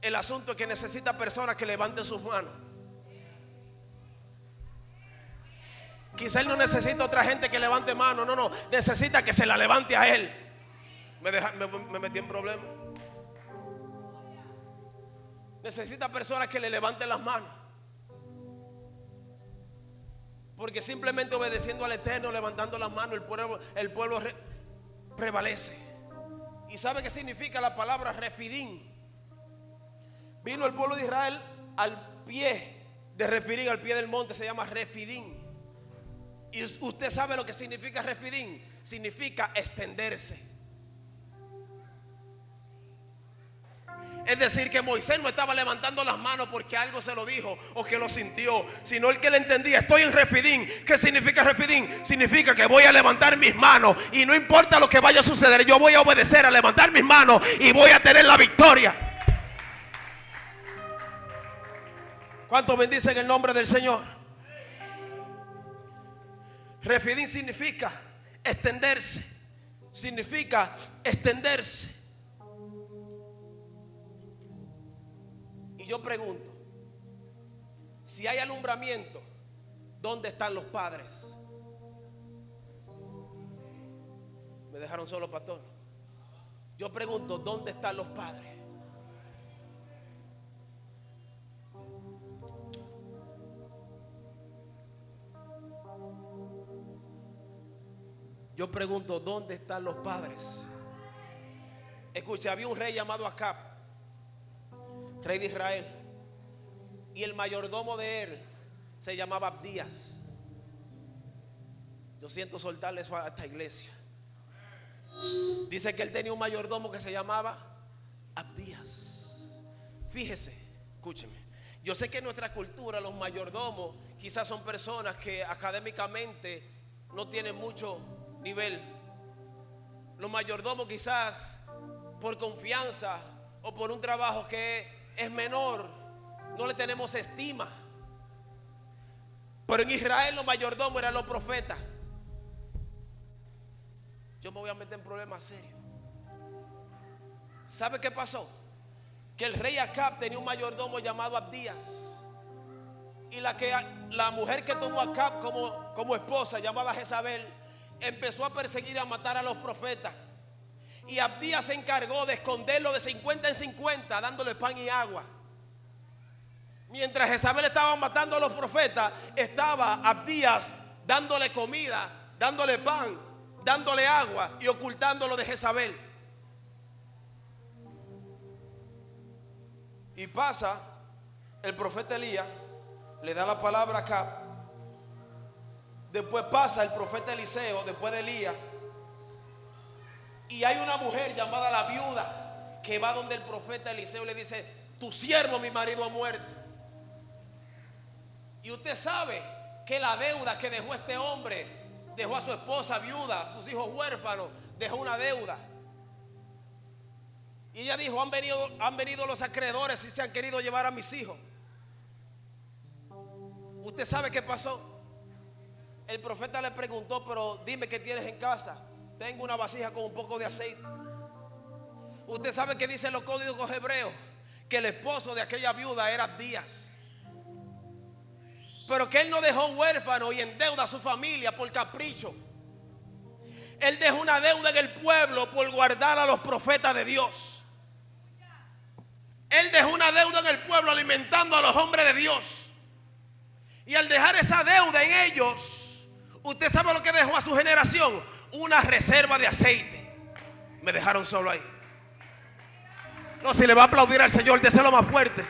El asunto es que necesita personas que levanten sus manos. Quizá él no necesita otra gente que levante mano. No, necesita que se la levante a él. Me metí en problemas. Necesita personas que le levanten las manos. Porque simplemente obedeciendo al Eterno, levantando las manos, el pueblo prevalece. ¿Y sabe qué significa la palabra refidín? Vino el pueblo de Israel al pie de Refidim al pie del monte se llama Refidim. Y usted sabe lo que significa Refidim. Significa extenderse. Es decir, que Moisés no estaba levantando las manos porque algo se lo dijo o que lo sintió, sino el que le entendía: estoy en Refidim. ¿Qué significa Refidim? Significa que voy a levantar mis manos y no importa lo que vaya a suceder, yo voy a obedecer, a levantar mis manos y voy a tener la victoria. ¿Cuántos bendicen el nombre del Señor? Refidim significa extenderse. Significa extenderse. Y yo pregunto, si hay alumbramiento, ¿dónde están los padres? ¿Me dejaron solo, pastor? Yo pregunto, ¿dónde están los padres? Yo pregunto, ¿dónde están los padres? Escucha, había un rey llamado Acab, rey de Israel, y el mayordomo de él se llamaba Abdías. Yo siento soltarle eso a esta iglesia. Dice que él tenía un mayordomo que se llamaba Abdías. Fíjese, escúcheme. Yo sé que en nuestra cultura los mayordomos quizás son personas que académicamente no tienen mucho nivel. Los mayordomos quizás por confianza o por un trabajo que es menor no le tenemos estima. Pero en Israel los mayordomos eran los profetas. Yo me voy a meter en problemas serios. ¿Sabe qué pasó? Que el rey Acab tenía un mayordomo llamado Abdías. Y la mujer que tomó a Acab como esposa, llamada Jezabel, empezó a perseguir y a matar a los profetas. Y Abdías se encargó de esconderlo de 50 en 50, dándole pan y agua. Mientras Jezabel estaba matando a los profetas, estaba Abdías dándole comida, dándole pan, dándole agua y ocultándolo de Jezabel. Y pasa el profeta Elías, le da la palabra a Acab. Después pasa el profeta Eliseo, después de Elías. Y hay una mujer llamada la viuda que va donde el profeta Eliseo y le dice: tu siervo, mi marido, ha muerto. Y usted sabe que la deuda que dejó este hombre, dejó a su esposa viuda, a sus hijos huérfanos, dejó una deuda. Y ella dijo: han venido los acreedores y se han querido llevar a mis hijos. ¿Usted sabe qué pasó? El profeta le preguntó: pero dime qué tienes en casa. Tengo una vasija con un poco de aceite. Usted sabe que dicen los códigos hebreos que el esposo de aquella viuda era Abdías, pero que él no dejó huérfano y en deuda a su familia por capricho. Él dejó una deuda en el pueblo por guardar a los profetas de Dios. Él dejó una deuda en el pueblo alimentando a los hombres de Dios. Y al dejar esa deuda en ellos, usted sabe lo que dejó a su generación: una reserva de aceite. Me dejaron solo ahí. No, si le va a aplaudir al Señor, déselo más fuerte.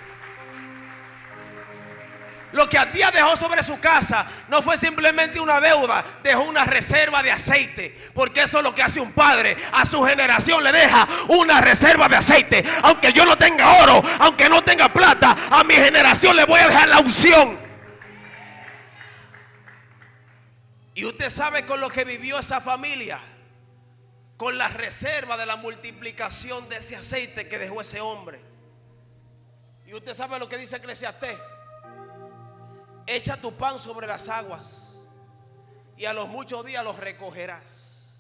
Lo que Abdías dejó sobre su casa no fue simplemente una deuda, dejó una reserva de aceite. Porque eso es lo que hace un padre: a su generación le deja una reserva de aceite. Aunque yo no tenga oro, aunque no tenga plata, a mi generación le voy a dejar la unción. Y usted sabe con lo que vivió esa familia, con la reserva de la multiplicación de ese aceite que dejó ese hombre. Y usted sabe lo que dice Eclesiastés: echa tu pan sobre las aguas y a los muchos días los recogerás.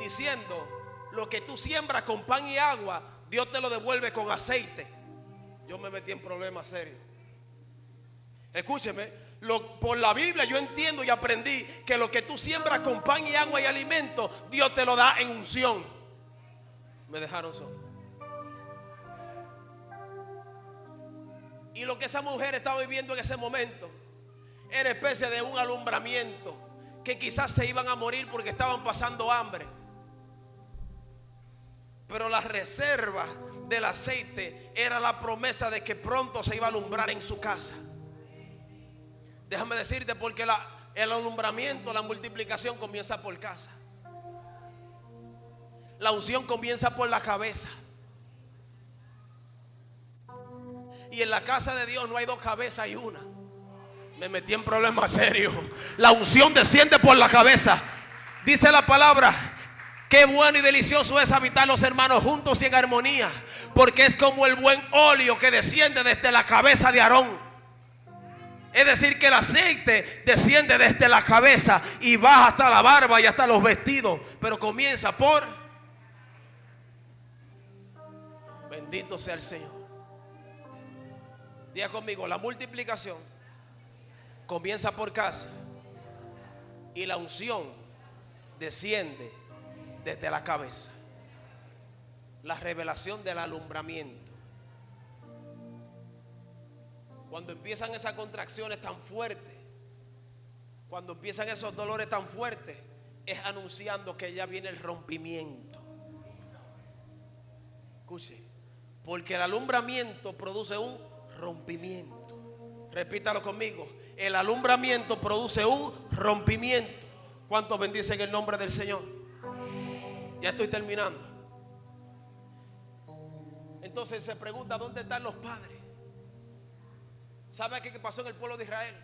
Diciendo: lo que tú siembras con pan y agua, Dios te lo devuelve con aceite. Yo me metí en problemas serios. Escúcheme. Por la Biblia yo entiendo y aprendí que lo que tú siembras con pan y agua y alimento, Dios te lo da en unción. Me dejaron solo. Y lo que esa mujer estaba viviendo en ese momento era especie de un alumbramiento, que quizás se iban a morir porque estaban pasando hambre. Pero la reserva del aceite era la promesa de que pronto se iba a alumbrar en su casa. Déjame decirte, porque el alumbramiento, la multiplicación comienza por casa. La unción comienza por la cabeza. Y en la casa de Dios no hay dos cabezas, hay una. Me metí en problemas serios. La unción desciende por la cabeza. Dice la palabra: qué bueno y delicioso es habitar los hermanos juntos y en armonía, porque es como el buen óleo que desciende desde la cabeza de Aarón. Es decir, que el aceite desciende desde la cabeza y baja hasta la barba y hasta los vestidos, pero comienza por... Bendito sea el Señor. Diga conmigo: la multiplicación comienza por casa y la unción desciende desde la cabeza. La revelación del alumbramiento. Cuando empiezan esas contracciones tan fuertes, cuando empiezan esos dolores tan fuertes, es anunciando que ya viene el rompimiento. Escuche, porque el alumbramiento produce un rompimiento. Repítalo conmigo: el alumbramiento produce un rompimiento. ¿Cuántos bendicen el nombre del Señor? Ya estoy terminando. Entonces se pregunta: ¿dónde están los padres? ¿Sabe qué pasó en el pueblo de Israel?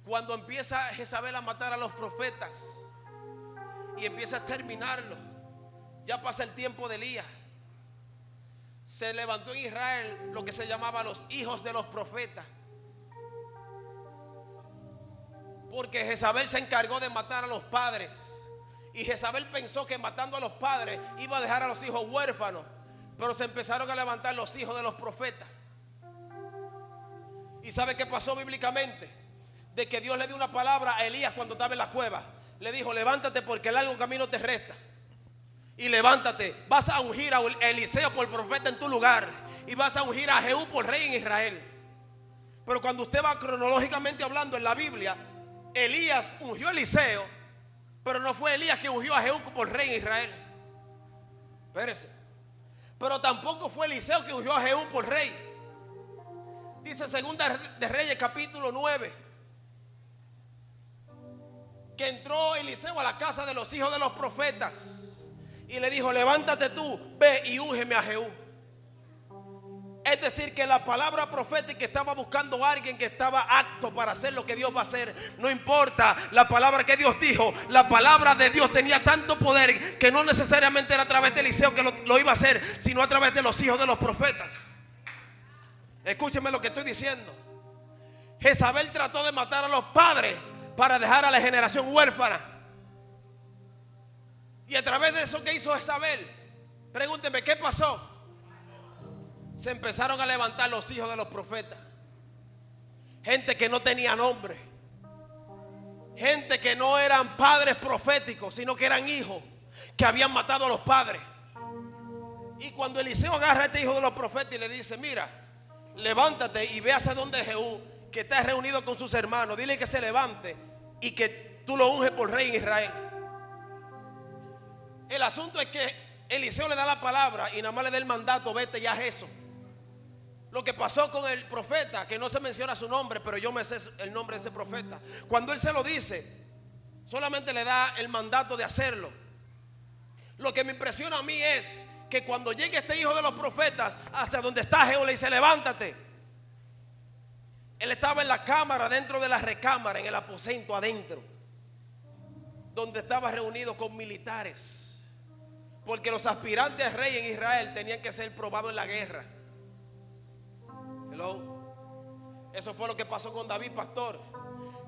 Cuando empieza Jezabel a matar a los profetas y empieza a exterminarlos, ya pasa el tiempo de Elías. Se levantó en Israel lo que se llamaba los hijos de los profetas, porque Jezabel se encargó de matar a los padres. Y Jezabel pensó que matando a los padres iba a dejar a los hijos huérfanos, pero se empezaron a levantar los hijos de los profetas. ¿Y sabe qué pasó bíblicamente? De que Dios le dio una palabra a Elías cuando estaba en la cueva. Le dijo: levántate porque el largo camino te resta. Y levántate, vas a ungir a Eliseo por profeta en tu lugar, y vas a ungir a Jehú por rey en Israel. Pero cuando usted va cronológicamente hablando en la Biblia, Elías ungió a Eliseo, pero no fue Elías que ungió a Jehú por rey en Israel. Espérese. Pero tampoco fue Eliseo que ungió a Jehú por rey. Dice Segunda de Reyes capítulo 9 que entró Eliseo a la casa de los hijos de los profetas y le dijo: levántate tú, ve y úngeme a Jehú. Es decir, que la palabra profética estaba buscando a alguien que estaba apto para hacer lo que Dios va a hacer. No importa la palabra que Dios dijo, la palabra de Dios tenía tanto poder que no necesariamente era a través de Eliseo que lo iba a hacer, sino a través de los hijos de los profetas. Escúcheme lo que estoy diciendo. Jezabel trató de matar a los padres para dejar a la generación huérfana. Y a través de eso que hizo Jezabel, pregúnteme, ¿qué pasó? Se empezaron a levantar los hijos de los profetas. Gente que no tenía nombre. Gente que no eran padres proféticos, sino que eran hijos que habían matado a los padres. Y cuando Eliseo agarra a este hijo de los profetas y le dice: mira, levántate y ve hacia donde Jehú, que está reunido con sus hermanos. Dile que se levante y que tú lo unges por rey en Israel. El asunto es que Eliseo le da la palabra y nada más le da el mandato: vete y haz eso. Lo que pasó con el profeta, que no se menciona su nombre, pero yo me sé el nombre de ese profeta. Cuando él se lo dice, solamente le da el mandato de hacerlo. Lo que me impresiona a mí es que cuando llegue este hijo de los profetas hacia donde está Jehú, le dice: levántate. Él estaba en la cámara, dentro de la recámara, en el aposento adentro, donde estaba reunido con militares, porque los aspirantes a rey en Israel tenían que ser probados en la guerra. Hello. Eso fue lo que pasó con David, pastor.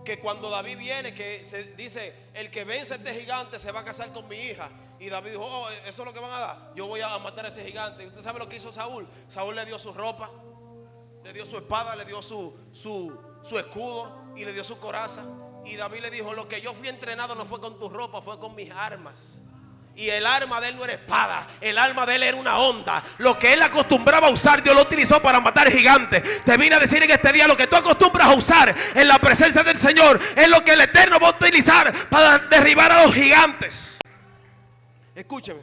Que cuando David viene, que se dice: el que vence a este gigante se va a casar con mi hija. Y David dijo: oh, eso es lo que van a dar. Yo voy a matar a ese gigante. ¿Y usted sabe lo que hizo Saúl? Saúl le dio su ropa, le dio su espada, le dio su escudo y le dio su coraza. Y David le dijo: lo que yo fui entrenado no fue con tu ropa, fue con mis armas. Y el arma de él no era espada, el arma de él era una honda. Lo que él acostumbraba a usar, Dios lo utilizó para matar gigantes. Te vine a decir en este día: lo que tú acostumbras a usar en la presencia del Señor es lo que el Eterno va a utilizar para derribar a los gigantes. Escúcheme.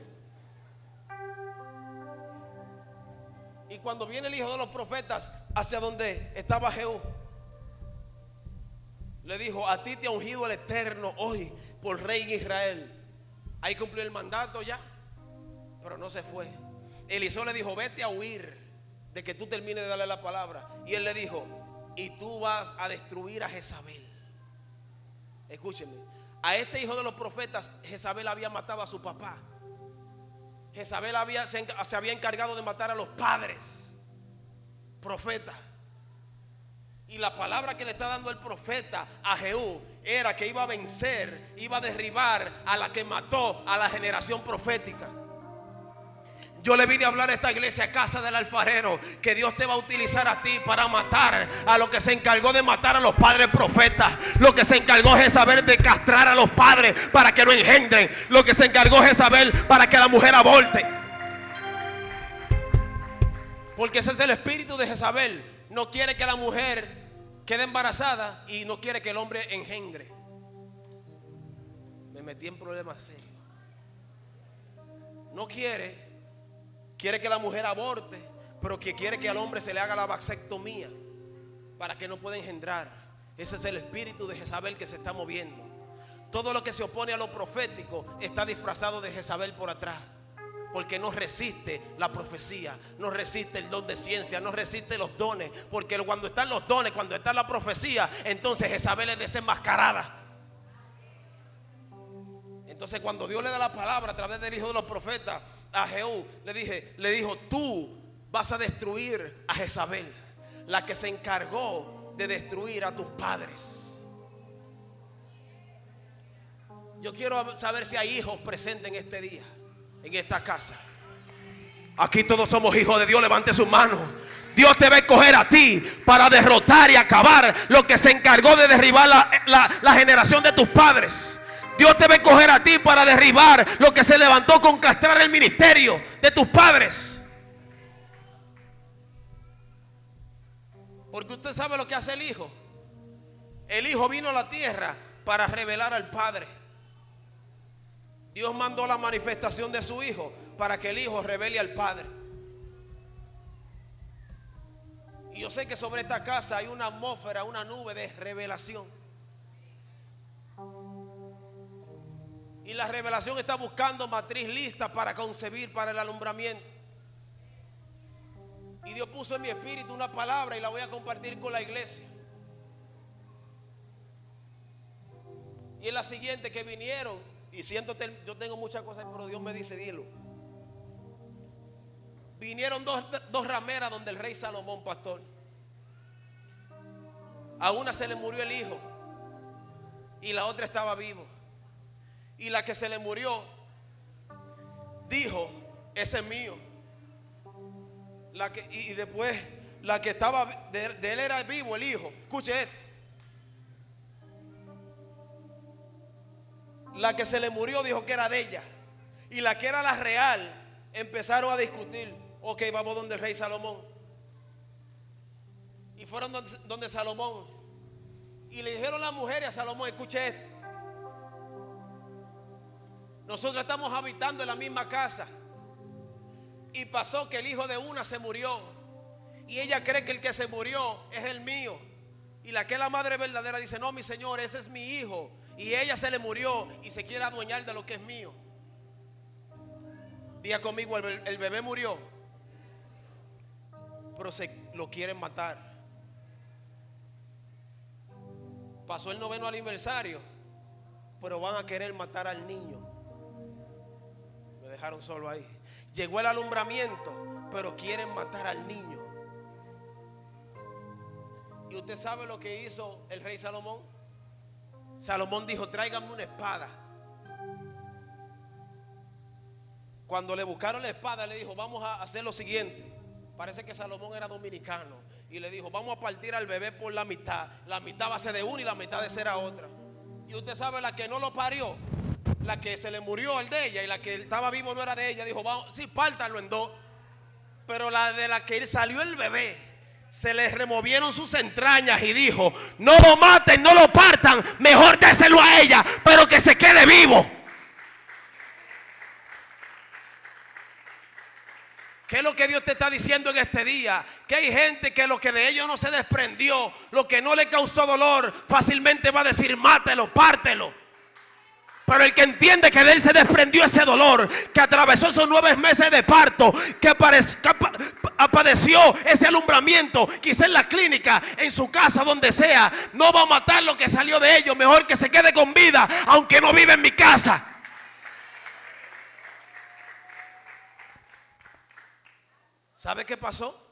Y cuando viene el hijo de los profetas hacia donde estaba Jehú, le dijo: a ti te ha ungido el Eterno hoy por rey en Israel. Ahí cumplió el mandato ya, pero no se fue. Eliseo le dijo: vete a huir de que tú termines de darle la palabra. Y él le dijo: y tú vas a destruir a Jezabel. Escúchenme, a este hijo de los profetas Jezabel había matado a su papá. Jezabel se había encargado de matar a los padres profetas. Y la palabra que le está dando el profeta a Jehú era que iba a vencer, iba a derribar a la que mató a la generación profética. Yo le vine a hablar a esta iglesia, casa del alfarero, que Dios te va a utilizar a ti para matar a lo que se encargó de matar a los padres profetas. Lo que se encargó Jezabel de castrar a los padres para que no engendren. Lo que se encargó Jezabel para que la mujer aborte. Porque ese es el espíritu de Jezabel. No quiere que la mujer quede embarazada y no quiere que el hombre engendre. Me metí en problemas serios. No quiere que la mujer aborte, pero que quiere que al hombre se le haga la vasectomía para que no pueda engendrar. Ese es el espíritu de Jezabel que se está moviendo. Todo lo que se opone a lo profético está disfrazado de Jezabel por atrás, porque no resiste la profecía, no resiste el don de ciencia, no resiste los dones. Porque cuando están los dones, cuando está la profecía, entonces Jezabel es desenmascarada. Entonces cuando Dios le da la palabra a través del hijo de los profetas a Jehú, le dijo: tú vas a destruir a Jezabel, la que se encargó de destruir a tus padres. Yo quiero saber si hay hijos presentes en este día, en esta casa. Aquí todos somos hijos de Dios. Levante sus manos. Dios te va a escoger a ti para derrotar y acabar lo que se encargó de derribar la generación de tus padres. Dios te va a escoger a ti para derribar lo que se levantó con castrar el ministerio de tus padres. Porque usted sabe lo que hace el hijo. El hijo vino a la tierra para revelar al padre. Dios mandó la manifestación de su hijo para que el hijo revele al padre. Y yo sé que sobre esta casa hay una atmósfera, una nube de revelación. Y la revelación está buscando matriz lista para concebir, para el alumbramiento. Y Dios puso en mi espíritu una palabra y la voy a compartir con la iglesia. Y es la siguiente: que vinieron, y yo tengo muchas cosas, pero Dios me dice: dilo. Vinieron dos rameras donde el rey Salomón, pastor. A una se le murió el hijo y la otra estaba vivo. Y la que se le murió dijo: ese es mío. Y después la que estaba de él era vivo, el hijo. Escuche esto. La que se le murió dijo que era de ella. Y la que era la real empezaron a discutir. Ok, vamos donde el rey Salomón. Y fueron donde Salomón. Y le dijeron las mujeres a Salomón: escuche esto. Nosotros estamos habitando en la misma casa. Y pasó que el hijo de una se murió. Y ella cree que el que se murió es el mío. Y la que es la madre verdadera dice: no, mi señor, ese es mi hijo. Y ella se le murió y se quiere adueñar de lo que es mío. Diga conmigo: el bebé murió, pero se lo quieren matar. Pasó el 9º aniversario, pero van a querer matar al niño. Me dejaron solo ahí. Llegó el alumbramiento, pero quieren matar al niño. ¿Y usted sabe lo que hizo el rey Salomón? Salomón dijo: tráiganme una espada. Cuando le buscaron la espada, le dijo: vamos a hacer lo siguiente. Parece que Salomón era dominicano. Y le dijo: vamos a partir al bebé por la mitad. La mitad va a ser de una y la mitad de ser a otra. Y usted sabe, la que no lo parió, la que se le murió el de ella y la que estaba vivo no era de ella, dijo: vamos, sí, pártanlo en dos. Pero la de la que salió el bebé, se le removieron sus entrañas y dijo: no lo maten, no lo partan, mejor déselo a ella, pero que se quede vivo. ¿Qué es lo que Dios te está diciendo en este día? Que hay gente que lo que de ellos no se desprendió, lo que no le causó dolor, fácilmente va a decir: mátelo, pártelo. Pero el que entiende que de él se desprendió ese dolor, que atravesó esos 9 meses de parto, que padeció ese alumbramiento, quizá en la clínica, en su casa, donde sea, no va a matar lo que salió de ellos. Mejor que se quede con vida, aunque no vive en mi casa. ¿Sabe qué pasó?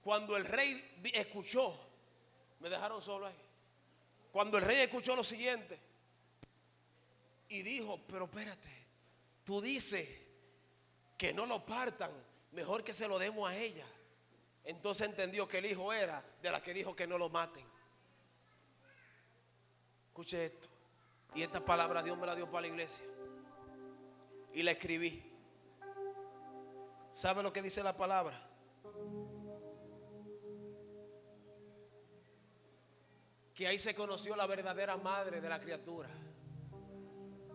Cuando el rey escuchó, me dejaron solo ahí. Cuando el rey escuchó lo siguiente y dijo: pero espérate, tú dices que no lo partan, mejor que se lo demos a ella. Entonces entendió que el hijo era de la que dijo que no lo maten. Escuche esto. Y esta palabra Dios me la dio para la iglesia y la escribí. ¿Sabe lo que dice la palabra? Que ahí se conoció la verdadera madre de la criatura.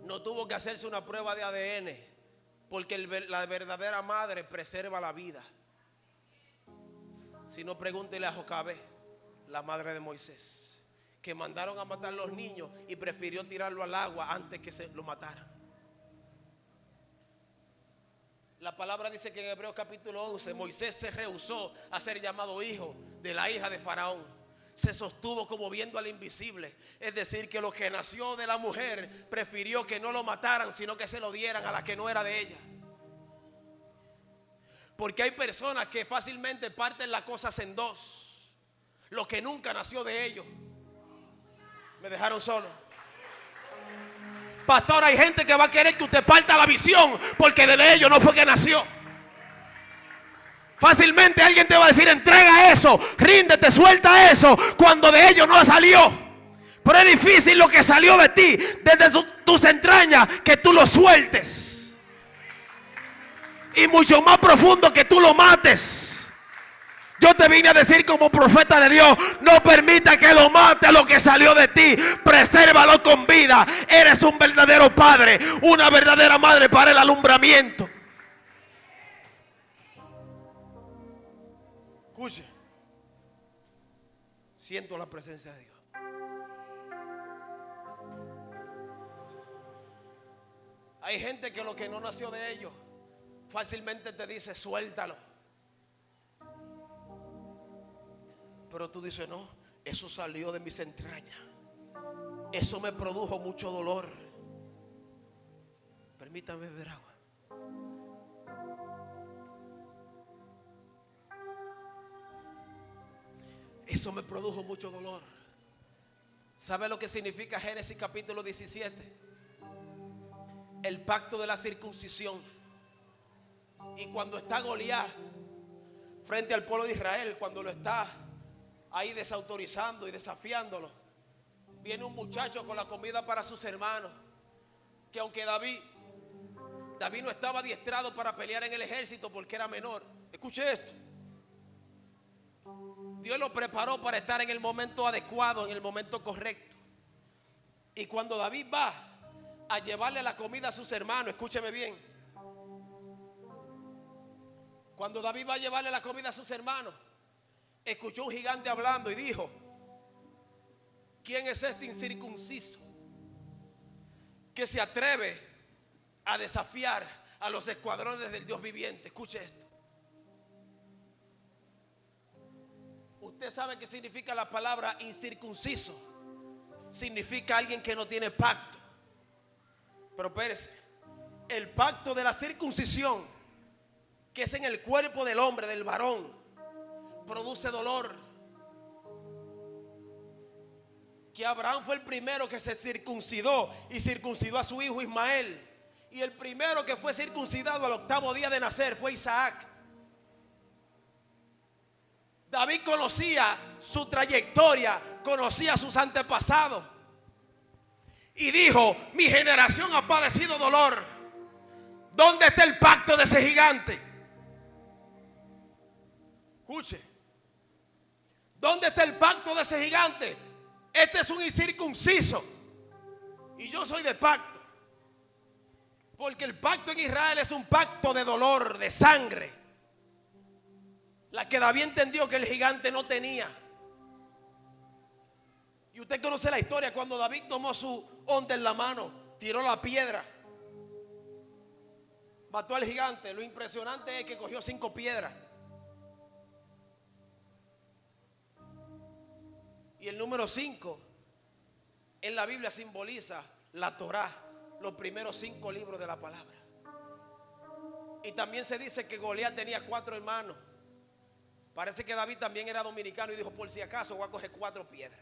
No tuvo que hacerse una prueba de ADN, porque la verdadera madre preserva la vida. Si no, pregúntele a Jocabe, la madre de Moisés, que mandaron a matar a los niños y prefirió tirarlo al agua antes que se lo mataran. La palabra dice que en Hebreos capítulo 11 Moisés se rehusó a ser llamado hijo de la hija de Faraón. Se sostuvo como viendo al invisible. Es decir, que lo que nació de la mujer prefirió que no lo mataran, sino que se lo dieran a la que no era de ella. Porque hay personas que fácilmente parten las cosas en dos. Lo que nunca nació de ellos. Me dejaron solo. Pastor, hay gente que va a querer que usted parta la visión, porque de ellos no fue que nació. Fácilmente alguien te va a decir: entrega eso, ríndete, suelta eso, cuando de ellos no salió. Pero es difícil lo que salió de ti, desde tus entrañas, que tú lo sueltes. Y mucho más profundo que tú lo mates. Yo te vine a decir como profeta de Dios: no permita que lo mate lo que salió de ti. Presérvalo con vida. Eres un verdadero padre, una verdadera madre para el alumbramiento. Escuche. Siento la presencia de Dios. Hay gente que lo que no nació de ellos, fácilmente te dice: suéltalo. Pero tú dices: no, eso salió de mis entrañas. Eso me produjo mucho dolor. Permítame beber agua. Eso me produjo mucho dolor. ¿Sabe lo que significa Génesis capítulo 17? El pacto de la circuncisión. Y cuando está Goliat frente al pueblo de Israel, cuando lo está ahí desautorizando y desafiándolo, viene un muchacho con la comida para sus hermanos, que aunque David no estaba adiestrado para pelear en el ejército porque era menor. Escuche esto. Dios lo preparó para estar en el momento adecuado, en el momento correcto. Y cuando David va a llevarle la comida a sus hermanos, escúcheme bien. Cuando David va a llevarle la comida a sus hermanos, escuchó un gigante hablando y dijo: ¿quién es este incircunciso que se atreve a desafiar a los escuadrones del Dios viviente? Escuche esto. Usted sabe qué significa la palabra incircunciso. Significa alguien que no tiene pacto. Pero espérese, el pacto de la circuncisión, que es en el cuerpo del hombre, del varón, produce dolor. Que Abraham fue el primero que se circuncidó y circuncidó a su hijo Ismael. Y el primero que fue circuncidado al 8º día de nacer fue Isaac. David conocía su trayectoria, conocía sus antepasados. Y dijo: mi generación ha padecido dolor. ¿Dónde está el pacto de ese gigante? Escuche. ¿Dónde está el pacto de ese gigante? Este es un incircunciso y yo soy de pacto. Porque el pacto en Israel es un pacto de dolor, de sangre. La que David entendió que el gigante no tenía. Y usted conoce la historia cuando David tomó su onda en la mano, tiró la piedra, mató al gigante. Lo impresionante es que cogió 5 piedras. Y el número 5 en la Biblia simboliza la Torá, los primeros 5 libros de la palabra. Y también se dice que Goliat tenía 4 hermanos. Parece que David también era dominicano y dijo: por si acaso voy a coger 4 piedras.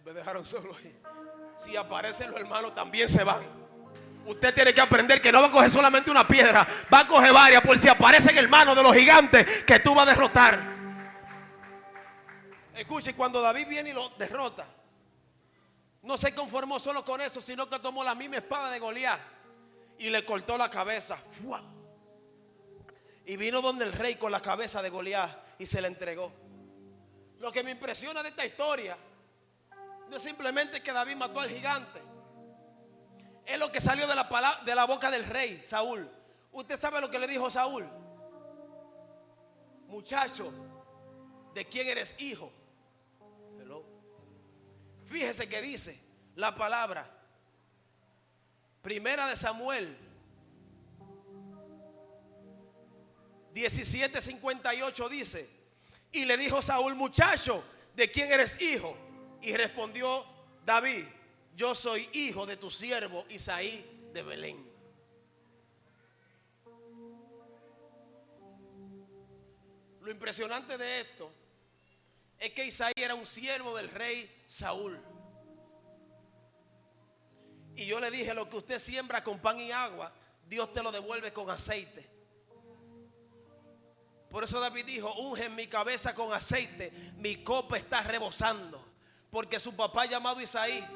Me dejaron solo ahí. Si aparecen los hermanos también se van. Usted tiene que aprender que no va a coger solamente una piedra, va a coger varias por si aparecen hermanos de los gigantes que tú vas a derrotar. Escuche, cuando David viene y lo derrota, no se conformó solo con eso, sino que tomó la misma espada de Goliat y le cortó la cabeza. ¡Fua! Y vino donde el rey con la cabeza de Goliat y se la entregó. Lo que me impresiona de esta historia no es simplemente que David mató al gigante, es lo que salió de la boca del rey Saúl. Usted sabe lo que le dijo Saúl: muchacho, ¿de quién eres hijo? Hello. Fíjese que dice la palabra, Primera de Samuel 17:58 dice: y le dijo Saúl: muchacho, ¿de quién eres hijo? Y respondió David: yo soy hijo de tu siervo Isaí de Belén. Lo impresionante de esto es que Isaí era un siervo del rey Saúl. Y yo le dije: lo que usted siembra con pan y agua, Dios te lo devuelve con aceite. Por eso David dijo: unge mi cabeza con aceite, mi copa está rebosando. Porque su papá, llamado Isaí,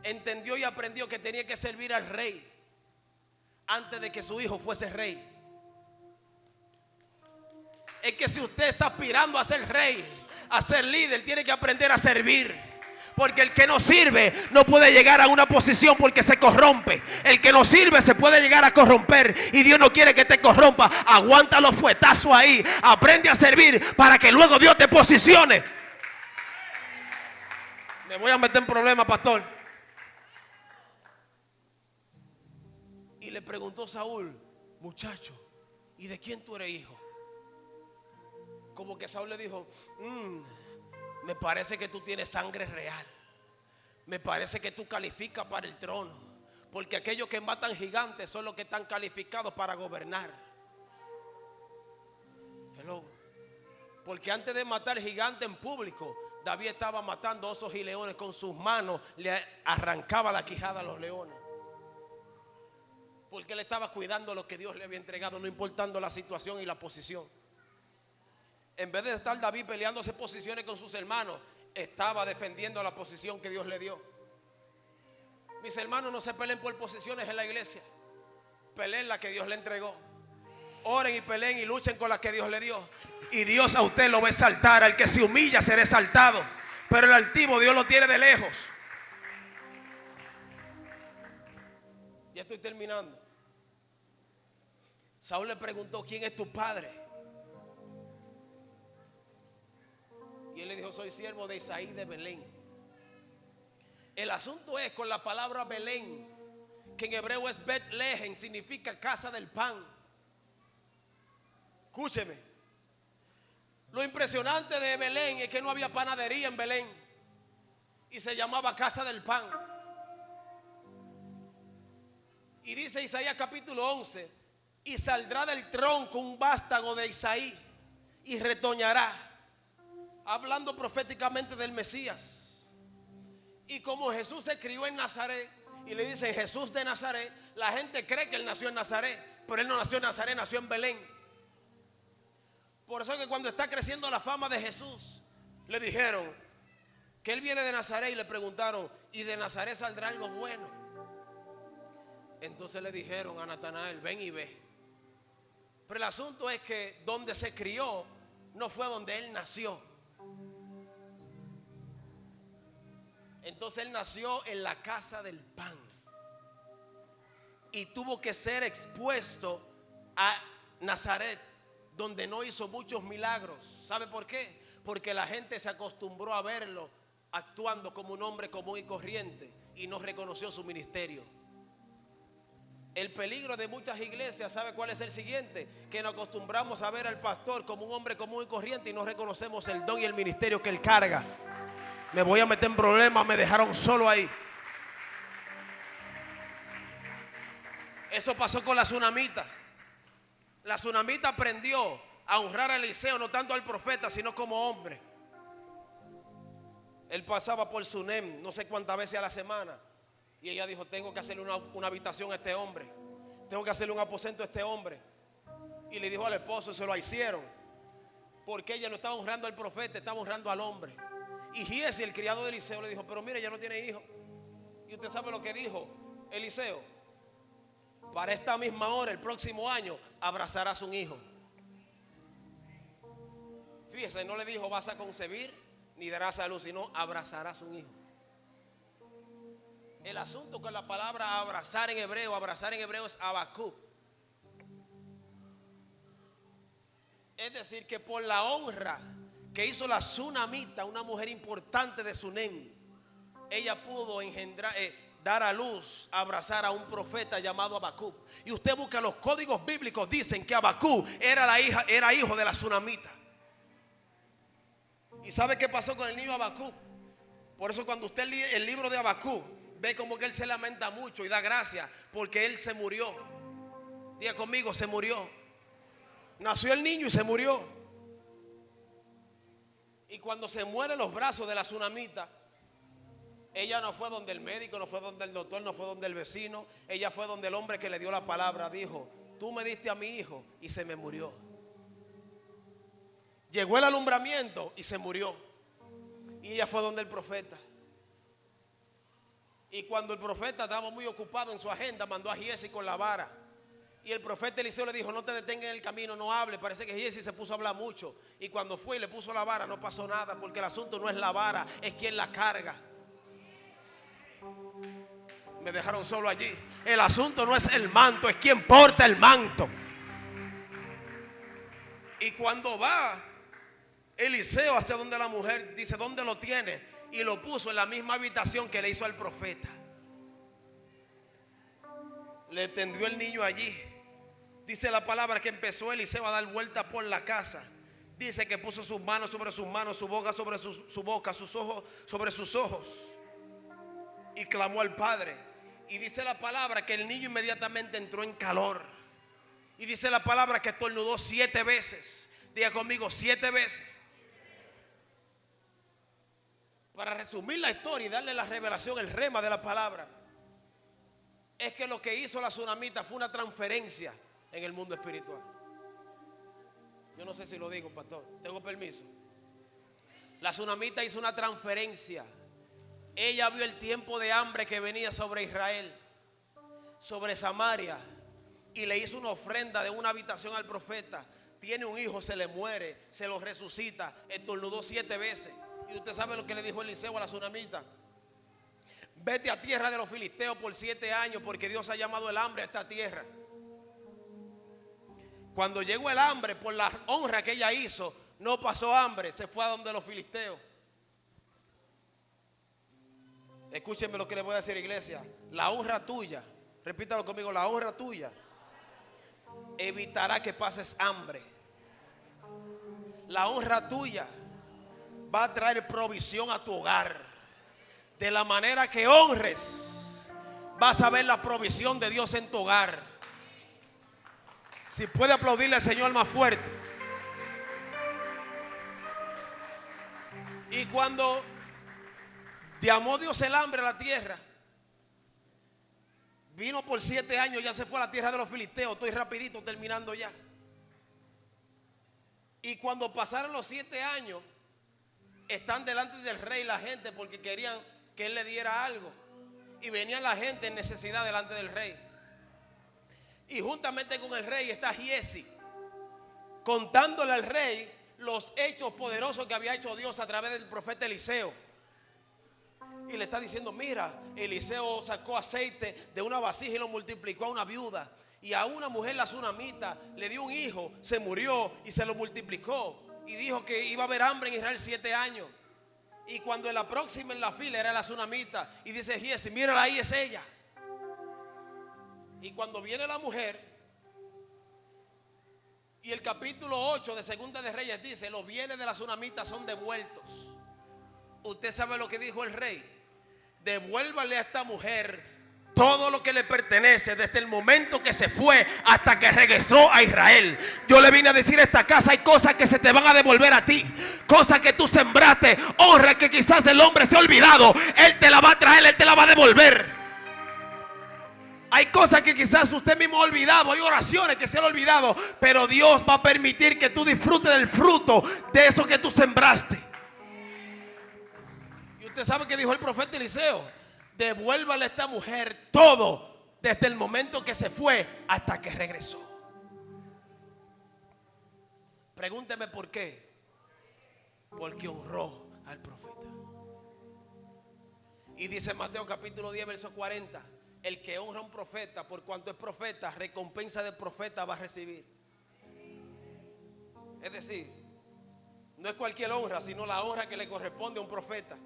entendió y aprendió que tenía que servir al rey antes de que su hijo fuese rey. Es que si usted está aspirando a ser rey, a ser líder, tiene que aprender a servir. Porque el que no sirve no puede llegar a una posición porque se corrompe. El que no sirve se puede llegar a corromper. Y Dios no quiere que te corrompa. Aguanta los fuetazos ahí. Aprende a servir para que luego Dios te posicione. Me voy a meter en problemas, pastor. Y le preguntó Saúl: muchacho, ¿y de quién tú eres hijo? Como que Saúl le dijo: me parece que tú tienes sangre real. Me parece que tú calificas para el trono. Porque aquellos que matan gigantes son los que están calificados para gobernar. Hello. Porque antes de matar gigantes en público, David estaba matando osos y leones con sus manos. Le arrancaba la quijada a los leones. Porque él estaba cuidando lo que Dios le había entregado, no importando la situación y la posición. En vez de estar David peleándose posiciones con sus hermanos, estaba defendiendo la posición que Dios le dio. Mis hermanos, no se peleen por posiciones en la iglesia. Peleen la que Dios le entregó. Oren y peleen y luchen con la que Dios le dio. Y Dios a usted lo va a exaltar. Al que se humilla será exaltado. Pero el altivo Dios lo tiene de lejos. Ya estoy terminando. Saúl le preguntó: ¿quién es tu padre? Y él le dijo: soy siervo de Isaí de Belén. El asunto es con la palabra Belén, que en hebreo es Betlehem, significa casa del pan. Escúcheme. Lo impresionante de Belén es que no había panadería en Belén. Y se llamaba casa del pan. Y dice Isaías capítulo 11: y saldrá del tronco un vástago de Isaí y retoñará. Hablando proféticamente del Mesías. Y como Jesús se crió en Nazaret y le dicen Jesús de Nazaret, la gente cree que él nació en Nazaret, pero él no nació en Nazaret, nació en Belén. Por eso es que cuando está creciendo la fama de Jesús, le dijeron que él viene de Nazaret y le preguntaron: ¿y de Nazaret saldrá algo bueno? Entonces le dijeron a Natanael: ven y ve. Pero el asunto es que donde se crió no fue donde él nació. Entonces él nació en la casa del pan. y tuvo que ser expuesto a Nazaret, donde no hizo muchos milagros. ¿Sabe por qué? Porque la gente se acostumbró a verlo actuando como un hombre común y corriente y no reconoció su ministerio. El peligro de muchas iglesias, ¿sabe cuál es el siguiente? Que nos acostumbramos a ver al pastor como un hombre común y corriente y no reconocemos el don y el ministerio que él carga. Me voy a meter en problemas, me dejaron solo ahí. Eso pasó con la tsunamita. La tsunamita aprendió a honrar a Eliseo, no tanto al profeta, sino como hombre. Él pasaba por Sunem no sé cuántas veces a la semana. Y ella dijo, tengo que hacerle una habitación a este hombre. Tengo que hacerle un aposento a este hombre. Y le dijo al esposo, se lo hicieron. Porque ella no estaba honrando al profeta, estaba honrando al hombre. Y Giesi, el criado de Eliseo, le dijo, pero mire, ya no tiene hijo. Y usted sabe lo que dijo Eliseo. Para esta misma hora, el próximo año, abrazarás un hijo. Fíjese, no le dijo vas a concebir ni darás a luz, sino abrazarás un hijo. El asunto con la palabra abrazar en hebreo es Habacuc. Es decir, que por la honra que hizo la tsunamita, una mujer importante de Sunem, ella pudo engendrar, dar a luz, abrazar a un profeta llamado Habacuc. Y usted busca los códigos bíblicos, dicen que Habacuc era hijo de la tsunamita. ¿Y sabe qué pasó con el niño Habacuc? Por eso cuando usted lee el libro de Habacuc, ve como que él se lamenta mucho y da gracias porque él se murió. Diga conmigo, se murió. Nació el niño y se murió. Y cuando se muere en los brazos de la tsunamita, ella no fue donde el médico, no fue donde el doctor, no fue donde el vecino. Ella fue donde el hombre que le dio la palabra. Dijo, tú me diste a mi hijo y se me murió. Llegó el alumbramiento y se murió. Y ella fue donde el profeta. Y cuando el profeta estaba muy ocupado en su agenda, mandó a Giesi con la vara. Y el profeta Eliseo le dijo, no te detengas en el camino, no hable. Parece que Giesi se puso a hablar mucho. Y cuando fue y le puso la vara, no pasó nada. Porque el asunto no es la vara, es quien la carga. Me dejaron solo allí. El asunto no es el manto, es quien porta el manto. Y cuando va Eliseo hacia donde la mujer, dice, ¿dónde lo tiene? Y lo puso en la misma habitación que le hizo al profeta. Le tendió el niño allí. Dice la palabra que empezó Eliseo a dar vuelta por la casa. Dice que puso sus manos sobre sus manos, su boca sobre su boca, sus ojos sobre sus ojos. Y clamó al Padre. Y dice la palabra que el niño inmediatamente entró en calor. Y dice la palabra que estornudó 7 veces. Diga conmigo, 7 veces. Para resumir la historia y darle la revelación, el rema de la palabra, es que lo que hizo la tsunamita fue una transferencia en el mundo espiritual. Yo no sé si lo digo, pastor. ¿Tengo permiso? La tsunamita hizo una transferencia. Ella vio el tiempo de hambre que venía sobre Israel, sobre Samaria, y le hizo una ofrenda de una habitación al profeta. Tiene un hijo, se le muere, se lo resucita, estornudó 7 veces. Y usted sabe lo que le dijo Eliseo a la tsunamita. Vete a tierra de los filisteos por 7 años, porque Dios ha llamado el hambre a esta tierra. Cuando llegó el hambre, por la honra que ella hizo, no pasó hambre, se fue a donde los filisteos. Escúchenme lo que le voy a decir, iglesia. La honra tuya, repítalo conmigo, la honra tuya evitará que pases hambre. La honra tuya va a traer provisión a tu hogar. De la manera que honres, vas a ver la provisión de Dios en tu hogar. Si puede aplaudirle al Señor más fuerte. Y cuando llamó Dios el hambre a la tierra, vino por 7 años, ya se fue a la tierra de los filisteos. Estoy rapidito terminando ya. Y cuando pasaron los 7 años, están delante del rey la gente porque querían que él le diera algo. Y venía la gente en necesidad delante del rey. Y juntamente con el rey está Giesi, contándole al rey los hechos poderosos que había hecho Dios a través del profeta Eliseo. Y le está diciendo, mira, Eliseo sacó aceite de una vasija y lo multiplicó a una viuda. Y a una mujer, la sunamita, le dio un hijo, se murió y se lo multiplicó. Y dijo que iba a haber hambre en Israel 7 años. Y cuando la próxima en la fila era la sunamita, y dice Giesi, mírala ahí, es ella. Y cuando viene la mujer, y el capítulo 8 de Segunda de Reyes dice, los bienes de la sunamita son devueltos. Usted sabe lo que dijo el rey: devuélvale a esta mujer todo lo que le pertenece desde el momento que se fue hasta que regresó a Israel. Yo le vine a decir a esta casa, hay cosas que se te van a devolver a ti, cosas que tú sembraste, honra que quizás el hombre se ha olvidado, él te la va a traer, él te la va a devolver. Hay cosas que quizás usted mismo ha olvidado, hay oraciones que se han olvidado, pero Dios va a permitir que tú disfrutes del fruto de eso que tú sembraste. Y usted sabe que dijo el profeta Eliseo: devuélvale a esta mujer todo desde el momento que se fue hasta que regresó. Pregúnteme por qué. Porque honró al profeta. Y dice Mateo capítulo 10 verso 40: el que honra a un profeta, por cuanto es profeta, recompensa del profeta va a recibir. Es decir, no es cualquier honra, sino la honra que le corresponde a un profeta.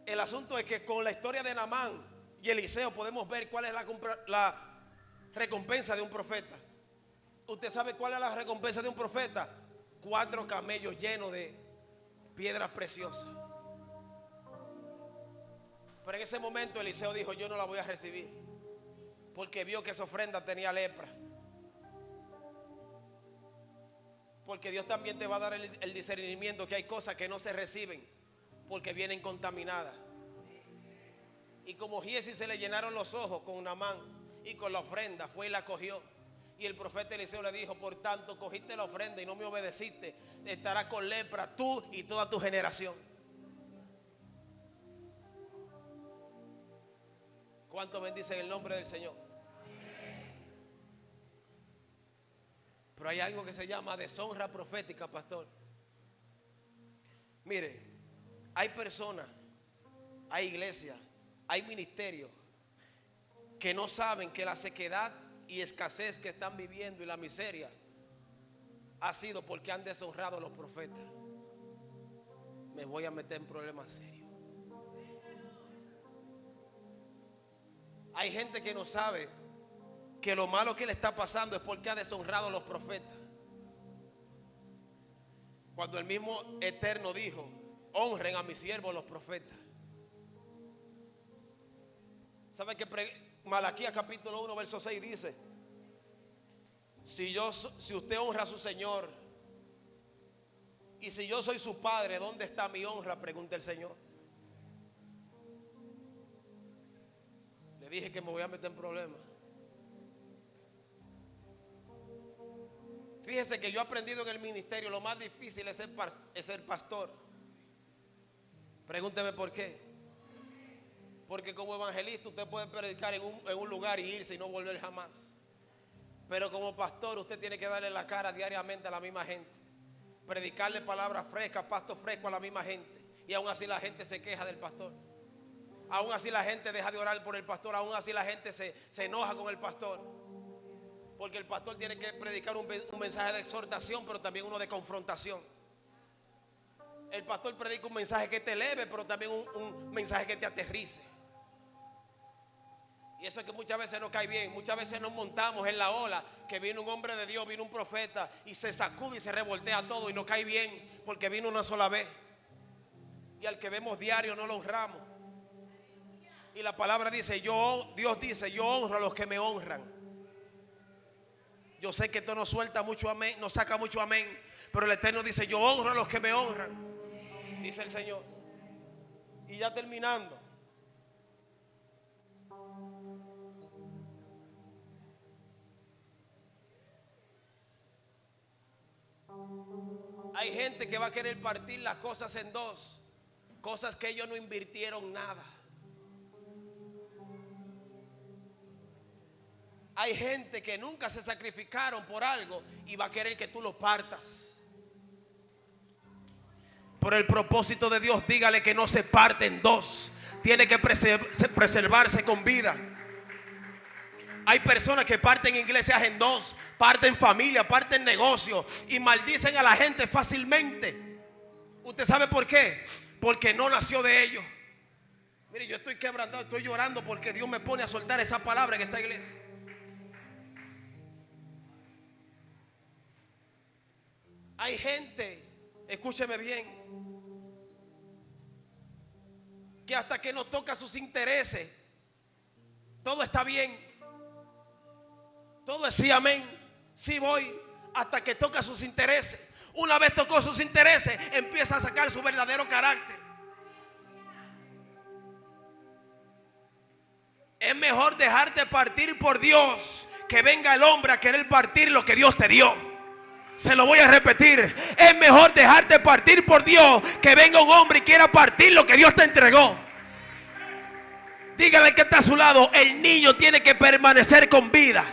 El asunto es que con la historia de Naamán y Eliseo podemos ver cuál es la recompensa de un profeta. ¿Usted sabe cuál es la recompensa de un profeta? 4 camellos llenos de piedras preciosas. Pero en ese momento Eliseo dijo: yo no la voy a recibir, porque vio que esa ofrenda tenía lepra. Porque Dios también te va a dar el discernimiento que hay cosas que no se reciben porque vienen contaminadas. Y como Giesi se le llenaron los ojos con Naamán y con la ofrenda, fue y la cogió. Y el profeta Eliseo le dijo: por tanto, cogiste la ofrenda y no me obedeciste, estarás con lepra tú y toda tu generación. ¿Cuánto bendicen el nombre del Señor? Pero hay algo que se llama deshonra profética, pastor. Mire, hay personas, hay iglesias, hay ministerios que no saben que la sequedad y escasez que están viviendo y la miseria ha sido porque han deshonrado a los profetas. Me voy a meter en problemas serios. Hay gente que no sabe que lo malo que le está pasando es porque ha deshonrado a los profetas. Cuando el mismo Eterno dijo: honren a mis siervos los profetas. ¿Saben que Malaquías capítulo 1 verso 6 dice: si usted honra a su Señor, y si yo soy su padre, ¿dónde está mi honra?, pregunta el Señor. Le dije que me voy a meter en problemas. Fíjese que yo he aprendido en el ministerio, lo más difícil es ser pastor. Pregúnteme por qué. Porque como evangelista usted puede predicar en un lugar y irse y no volver jamás. Pero como pastor usted tiene que darle la cara diariamente a la misma gente, predicarle palabras frescas, pasto fresco a la misma gente. Y aún así la gente se queja del pastor. Aún así la gente deja de orar por el pastor. Aún así la gente se enoja con el pastor. Porque el pastor tiene que predicar un mensaje de exhortación, pero también uno de confrontación. El pastor predica un mensaje que te eleve, pero también un mensaje que te aterrice. Y eso es que muchas veces no cae bien. Muchas veces nos montamos en la ola que viene un hombre de Dios, viene un profeta y se sacude y se revoltea todo y no cae bien porque vino una sola vez. Y al que vemos diario no lo honramos. Y la palabra dice, Dios dice: yo honro a los que me honran. Yo sé que esto no suelta mucho amén, no saca mucho amén, pero el Eterno dice: yo honro a los que me honran, dice el Señor. Y ya terminando, hay gente que va a querer partir las cosas en dos, cosas que ellos no invirtieron nada. Hay gente que nunca se sacrificaron por algo y va a querer que tú lo partas. Pero el propósito de Dios, dígale que no se parte en dos. Tiene que preservarse con vida. Hay personas que parten iglesias en dos, parten familia, parten negocio y maldicen a la gente fácilmente. ¿Usted sabe por qué? Porque no nació de ellos. Mire, yo estoy quebrantado, estoy llorando porque Dios me pone a soltar esa palabra en esta iglesia. Hay gente, escúcheme bien, que hasta que no toca sus intereses, todo está bien. Todo es sí, amén, sí voy, hasta que toca sus intereses. Una vez tocó sus intereses, empieza a sacar su verdadero carácter. Es mejor dejarte partir por Dios que venga el hombre a querer partir lo que Dios te dio. Se lo voy a repetir. Es mejor dejarte partir por Dios que venga un hombre y quiera partir lo que Dios te entregó. Dígale al que está a su lado, el niño tiene que permanecer con vida.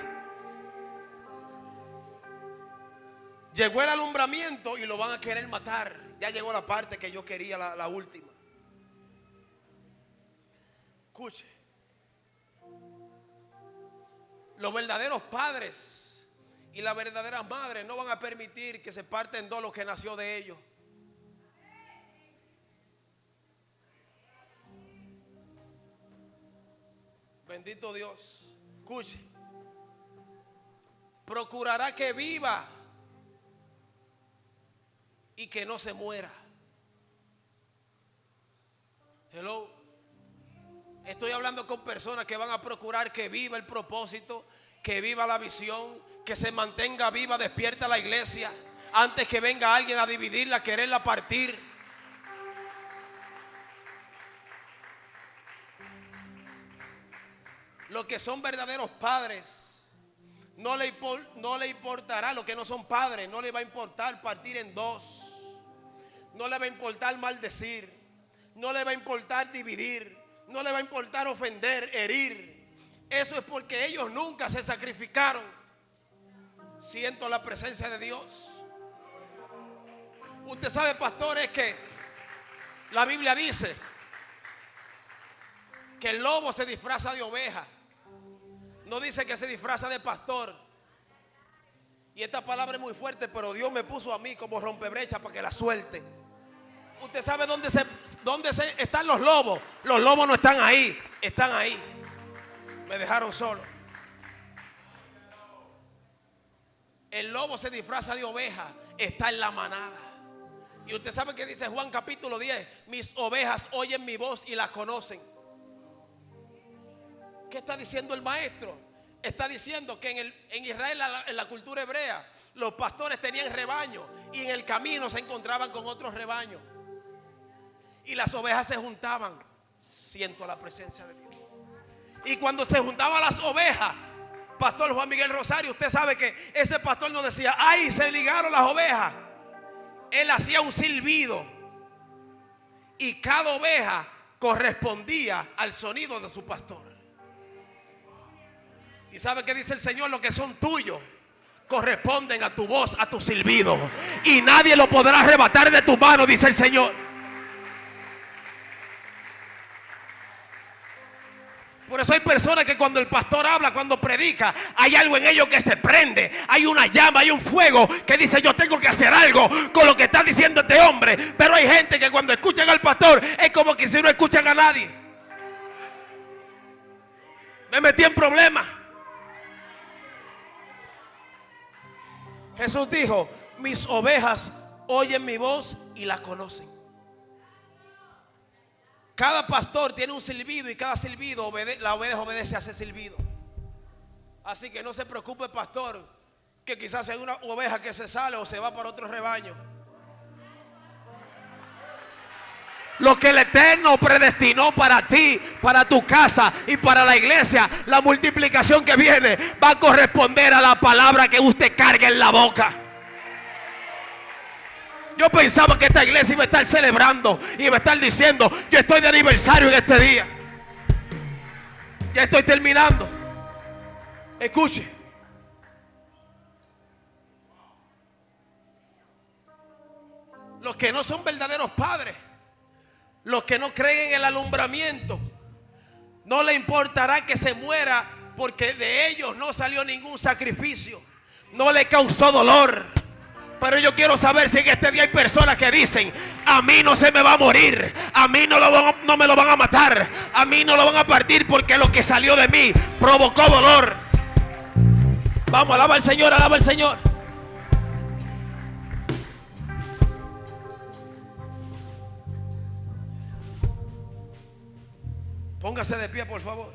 Llegó el alumbramiento y lo van a querer matar. Ya llegó la parte que yo quería, la última. Escuche. Los verdaderos padres y las verdaderas madres no van a permitir que se parta en dos lo que nació de ellos. Bendito Dios. Escuche. Procurará que viva y que no se muera. Hello. Estoy hablando con personas que van a procurar que viva el propósito, que viva la visión, que se mantenga viva, despierta la iglesia, antes que venga alguien a dividirla, a quererla partir. Los que son verdaderos padres, no le importará. Los que no son padres, no le va a importar partir en dos. No le va a importar maldecir. No le va a importar dividir. No le va a importar ofender, herir. Eso es porque ellos nunca se sacrificaron. Siento la presencia de Dios. Usted sabe, pastor, es que la Biblia dice que el lobo se disfraza de oveja. No dice que se disfraza de pastor. Y esta palabra es muy fuerte, pero Dios me puso a mí como rompebrecha para que la suelte. Usted sabe dónde están los lobos. Los lobos no están ahí, están ahí. Me dejaron solo. El lobo se disfraza de oveja, está en la manada. Y usted sabe que dice Juan capítulo 10: mis ovejas oyen mi voz y las conocen. ¿Qué está diciendo el maestro? Está diciendo que en Israel, en la cultura hebrea, los pastores tenían rebaños y en el camino se encontraban con otros rebaños. Y las ovejas se juntaban. Siento la presencia de Dios. Y cuando se juntaban las ovejas, pastor Juan Miguel Rosario, usted sabe que ese pastor no decía: ¡ay, se ligaron las ovejas! Él hacía un silbido y cada oveja correspondía al sonido de su pastor. ¿Y sabe qué dice el Señor? Los que son tuyos corresponden a tu voz, a tu silbido, y nadie lo podrá arrebatar de tu mano, dice el Señor. Por eso hay personas que cuando el pastor habla, cuando predica, hay algo en ellos que se prende. Hay una llama, hay un fuego que dice: yo tengo que hacer algo con lo que está diciendo este hombre. Pero hay gente que cuando escuchan al pastor es como que si no escuchan a nadie. Me metí en problemas. Jesús dijo: mis ovejas oyen mi voz y la conocen. Cada pastor tiene un silbido y cada silbido la oveja obedece a ese silbido. Así que no se preocupe, pastor, que quizás hay una oveja que se sale o se va para otro rebaño. Lo que el Eterno predestinó para ti, para tu casa y para la iglesia, la multiplicación que viene va a corresponder a la palabra que usted cargue en la boca. Yo pensaba que esta iglesia iba a estar celebrando y iba a estar diciendo: yo estoy de aniversario en este día. Ya estoy terminando. Escuche. Los que no son verdaderos padres, los que no creen en el alumbramiento, no le importará que se muera, porque de ellos no salió ningún sacrificio, no le causó dolor. Pero yo quiero saber si en este día hay personas que dicen: a mí no se me va a morir, a mí no me lo van a matar, a mí no lo van a partir, porque lo que salió de mí provocó dolor. Vamos, alaba al Señor, alaba al Señor. Póngase de pie, por favor.